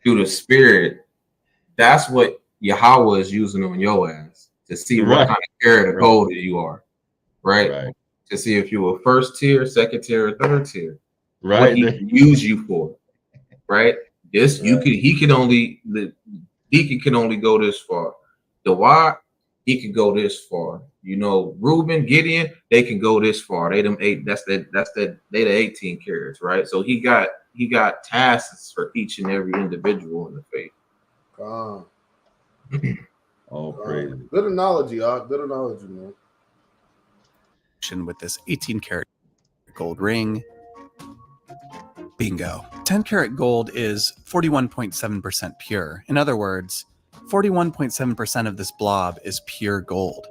through the spirit, that's what Yahweh is using on your ass to see what kind of carat of gold you are, right? To see if you were first tier, second tier, or third tier. Right. What he can use you for, right? This he can only go this far. The Watt, he can go this far. You know, Reuben, Gideon, they can go this far. They them 8. They the 18 carats, right? So he got tasks for each and every individual in the faith. Oh, praise. Good analogy, Good analogy, man. With this 18 karat gold ring. Bingo. 10 karat gold is 41.7% pure. In other words, 41.7% of this blob is pure gold,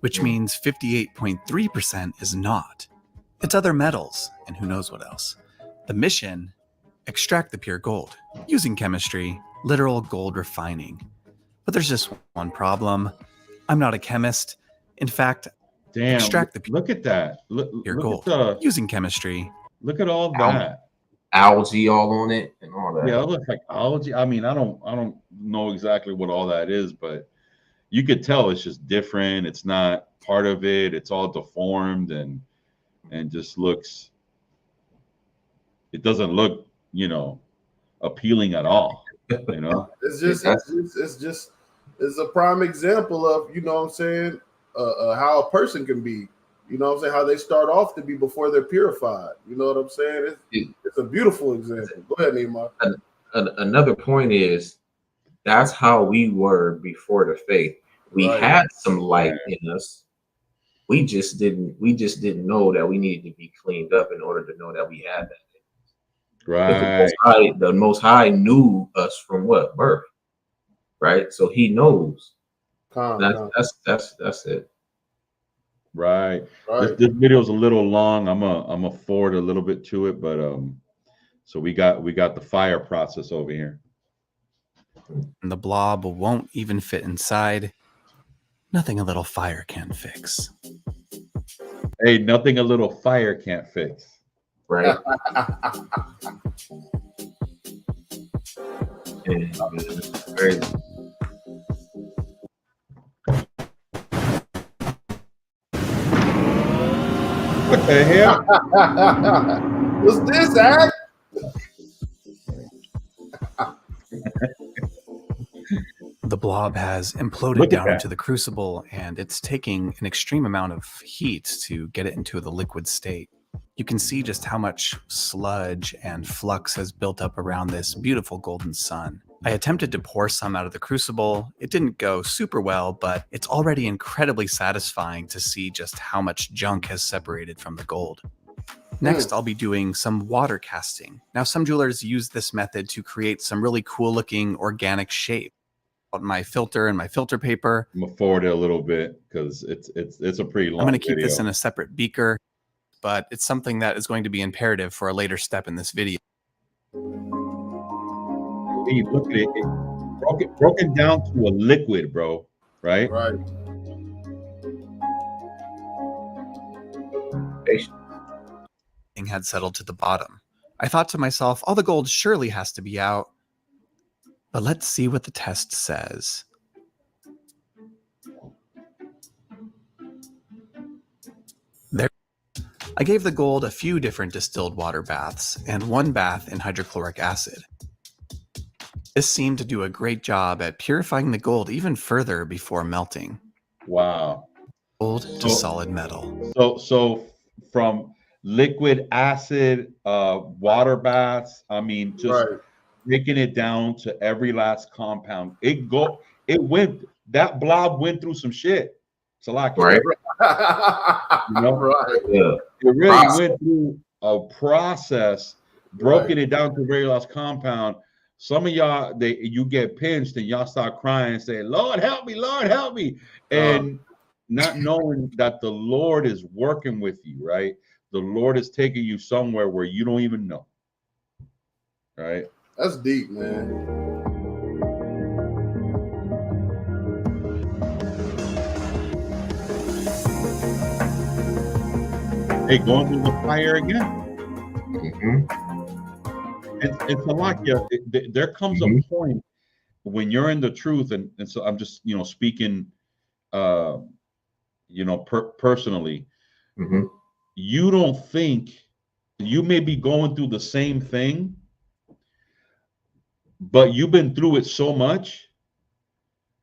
which means 58.3% is not. It's other metals, and who knows what else. The mission, extract the pure gold. Using chemistry, literal gold refining. But there's just one problem. I'm not a chemist. In fact, extract the pure look at that. Pure look gold. Using chemistry. Look at all that. Algae all on it and all that. Yeah, it looks like algae. I mean, I don't know exactly what all that is, but you could tell it's just different. It's not part of it. It's all deformed and just looks. It doesn't look, appealing at all. It's a prime example of, you know what I'm saying, how a person can be. You know what I'm saying? How they start off to be before they're purified. You know what I'm saying? It's a beautiful example. Go ahead, Nehemiah. Another point is that's how we were before the faith. We had some light in us. We just didn't know that we needed to be cleaned up in order to know that we had that. Right. The Most High knew us from what? Birth. Right? So he knows. That's it. Right. This video is a little long. I'm a forward a little bit to it, but so we got the fire process over here. And the blob won't even fit inside. Nothing a little fire can't fix. Hey, nothing a little fire can't fix. Right. Crazy. What the hell? What's this, Act? The blob has imploded down into the crucible, and it's taking an extreme amount of heat to get it into the liquid state. You can see just how much sludge and flux has built up around this beautiful golden sun. I attempted to pour some out of the crucible. It didn't go super well, but it's already incredibly satisfying to see just how much junk has separated from the gold. Next, I'll be doing some water casting. Now, some jewelers use this method to create some really cool looking organic shape. My filter and my filter paper. I'm gonna forward it a little bit because it's a pretty long I'm going to keep video. this in a separate beaker. but it's something that is going to be imperative for a later step in this video. Hey, look at it. Broken down to a liquid, bro. Right? Right. Had settled to the bottom. I thought to myself, all the gold surely has to be out. But let's see what the test says. There, I gave the gold a few different distilled water baths and one bath in hydrochloric acid. This seemed to do a great job at purifying the gold even further before melting. Wow. Gold to solid metal. So from liquid acid, water baths, I mean, just breaking it down to every last compound. That blob went through some shit. It's a lot, right? You know? Right. Yeah. It really went through a process, broken it down to a very last compound. Some of y'all, you get pinched and y'all start crying and say, Lord, help me, Lord, help me. And not knowing that the Lord is working with you, right? The Lord is taking you somewhere where you don't even know, right? That's deep, man. Hey, going through the fire again. It's a lot. Yeah, there comes a point when you're in the truth, and so I'm just speaking, personally. You don't think you may be going through the same thing, but you've been through it so much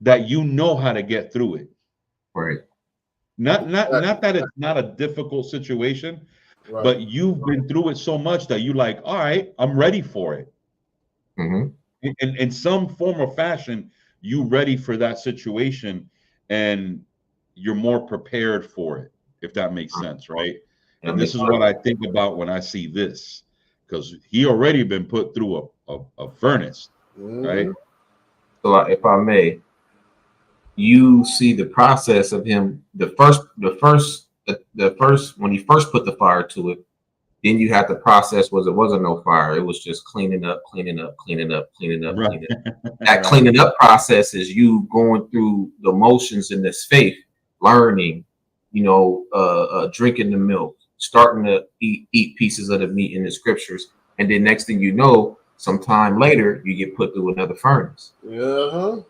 that you know how to get through it. Right. Not that it's not a difficult situation, but you've been through it so much that you like, all right, I'm ready for it. In some form or fashion, you ready for that situation, and you're more prepared for it, if that makes sense, right? And this is what I think about when I see this, because he already been put through a furnace, right? So if I may, you see the process of him, the first when he first put the fire to it, then you had the process it wasn't no fire. It was just cleaning up. That cleaning up process is you going through the motions in this faith, learning, drinking the milk, starting to eat pieces of the meat in the scriptures. And then next thing you know, sometime later, you get put through another furnace. Yeah,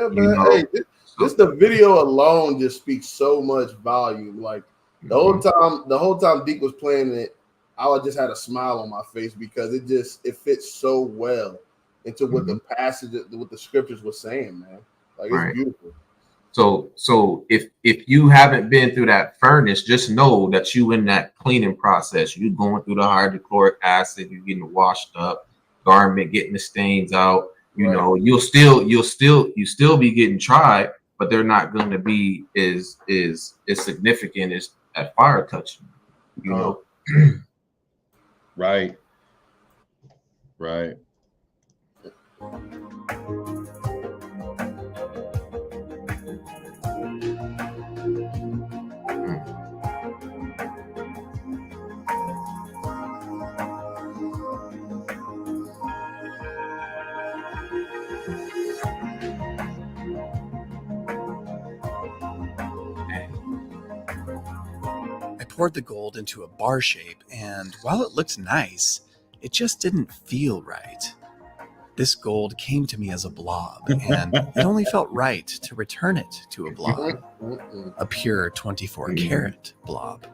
man. Hey, just the video alone just speaks so much volume. Like the whole time Deke was playing it, I just had a smile on my face because it fits so well into what the passage, what the scriptures were saying, man. Like it's beautiful. So if you haven't been through that furnace, just know that you in that cleaning process. You going through the hydrochloric acid, you getting washed up, garment getting the stains out. You'll still be getting tried, but they're not going to be as significant as that fire touching. Right. I poured the gold into a bar shape, and while it looked nice, it just didn't feel right. This gold came to me as a blob, and it only felt right to return it to a blob, a pure 24-karat blob.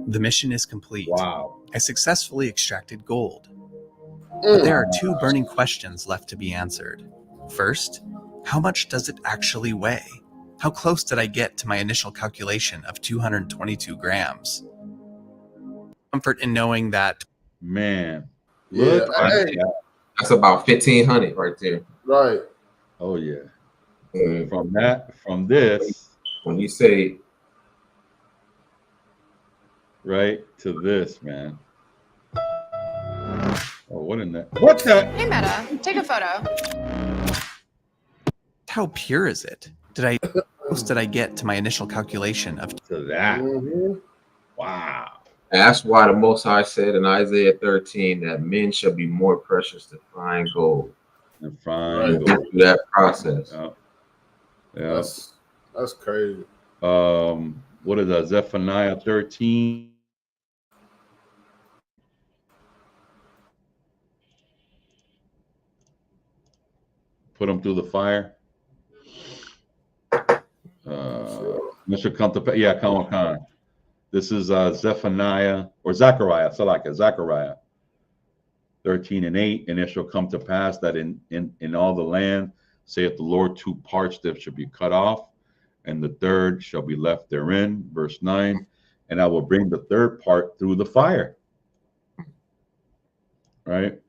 The mission is complete. Wow. I successfully extracted gold. But there are two burning questions left to be answered. First, how much does it actually weigh? How close did I get to my initial calculation of 222 grams? Comfort in knowing that. Man. Yeah, that's about 1,500 right there. Right. Oh yeah. From this. When you say right to this, man. Oh, what in that? What the? Hey, Meta, take a photo. How pure is it? How close did I get to my initial calculation of To that. Mhm. Wow. That's why the Most High said in Isaiah 13 that men shall be more precious than fine gold. And fine. Right. Go through that process. Yeah. That's crazy. What is that? Zephaniah 13. Put them through the fire. Mr. Come to, yeah, come on. This is Zephaniah or Zechariah, Zechariah 13:8, and it shall come to pass that in all the land, saith the Lord, 2 parts that shall be cut off, and the third shall be left therein. Verse 9, and I will bring the third part through the fire. Right?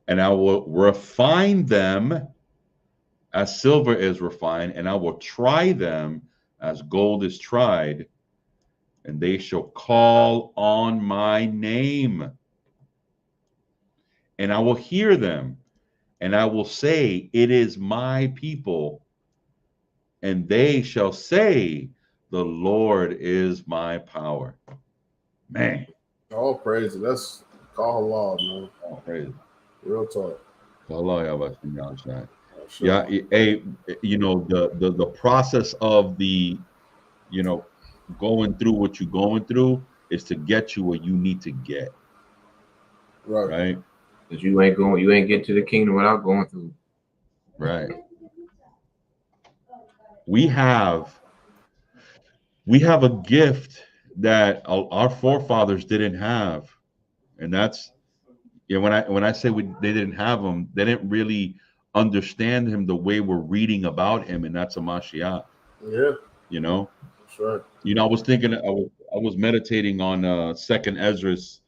And I will refine them as silver is refined, and I will try them as gold is tried, and they shall call on my name. And I will hear them, and I will say, it is my people. And they shall say, the Lord is my power. Man. All praise. That's call law, man. All praise. Real talk. Yeah, hey, you know, the process of the, you know, going through what you're going through is to get you where you need to get. Right? Because you ain't get to the kingdom without going through. Right. We have a gift that our forefathers didn't have, and that's, you know, when I say they didn't have him, they didn't really understand him the way we're reading about him, and that's a Mashiach. Yeah. You know. That's right. You know, I was thinking, I was meditating on 2nd Ezra's,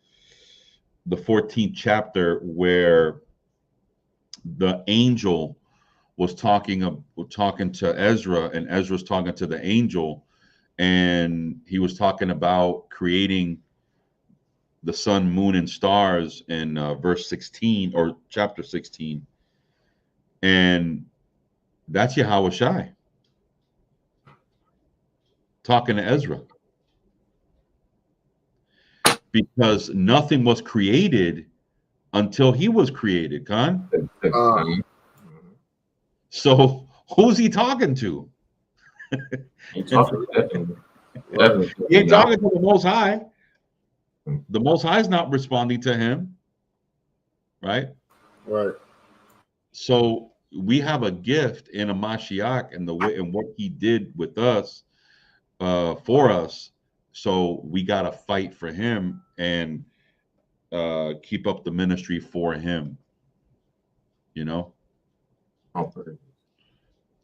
the 14th chapter, where the angel was talking to Ezra, and Ezra's talking to the angel, and he was talking about creating the sun, moon, and stars in verse 16 or chapter 16, and that's Yahweh Shai talking to Ezra, because nothing was created until he was created, Khan. So who's he talking to? He ain't talking to the Most High. The Most High is not responding to him, right? Right. So we have a gift in a Mashiach and the way and what he did with us, for us. So we got to fight for him and keep up the ministry for him. You know.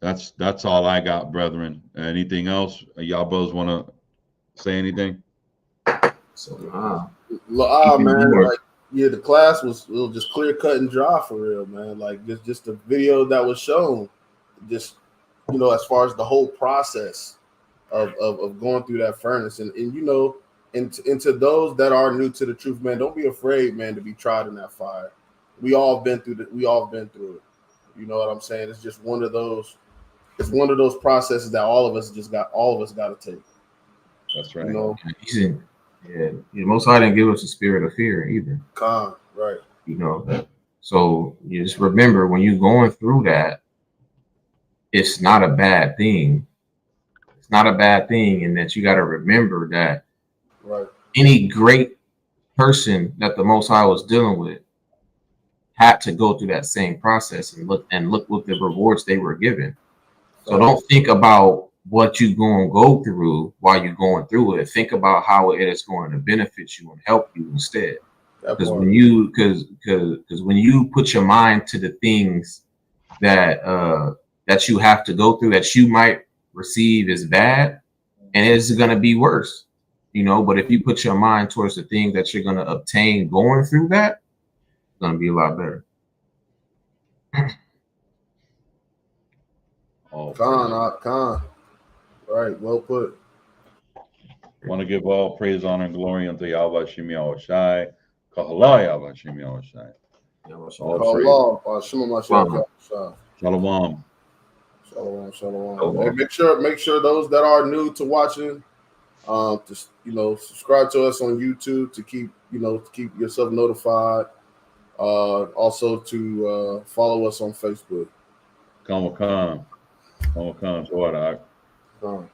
That's all I got, brethren. Anything else? Y'all brothers want to say anything? So man, like, yeah, the class was just clear cut and dry for real, man. Like just the video that was shown, just, you know, as far as the whole process of going through that furnace, and you know, into those that are new to the truth, man, don't be afraid, man, to be tried in that fire. We all been through it. You know what I'm saying? It's just one of those. It's one of those processes that all of us got to take. That's right. You know, the Most High didn't give us a spirit of fear either. Right. You know, so you just remember when you're going through that, it's not a bad thing. It's not a bad thing, and that you got to remember that any great person that the Most High was dealing with had to go through that same process and look what the rewards they were given. So don't think about what you're going to go through while you're going through it. Think about how it is going to benefit you and help you instead. Because when you put your mind to the things that that you have to go through, that you might receive as bad, and it's going to be worse, you know. But if you put your mind towards the things that you're going to obtain going through that, it's going to be a lot better. Khan. Right, well put. Want to give all praise, honor, and glory unto Yahweh Shem Yahweh Shai. Kahala Yahweh Shem Yahweh Shai. All praise. Shalom. Shalom. Hey, make sure those that are new to watching, subscribe to us on YouTube to keep yourself notified. Also to follow us on Facebook. Come on.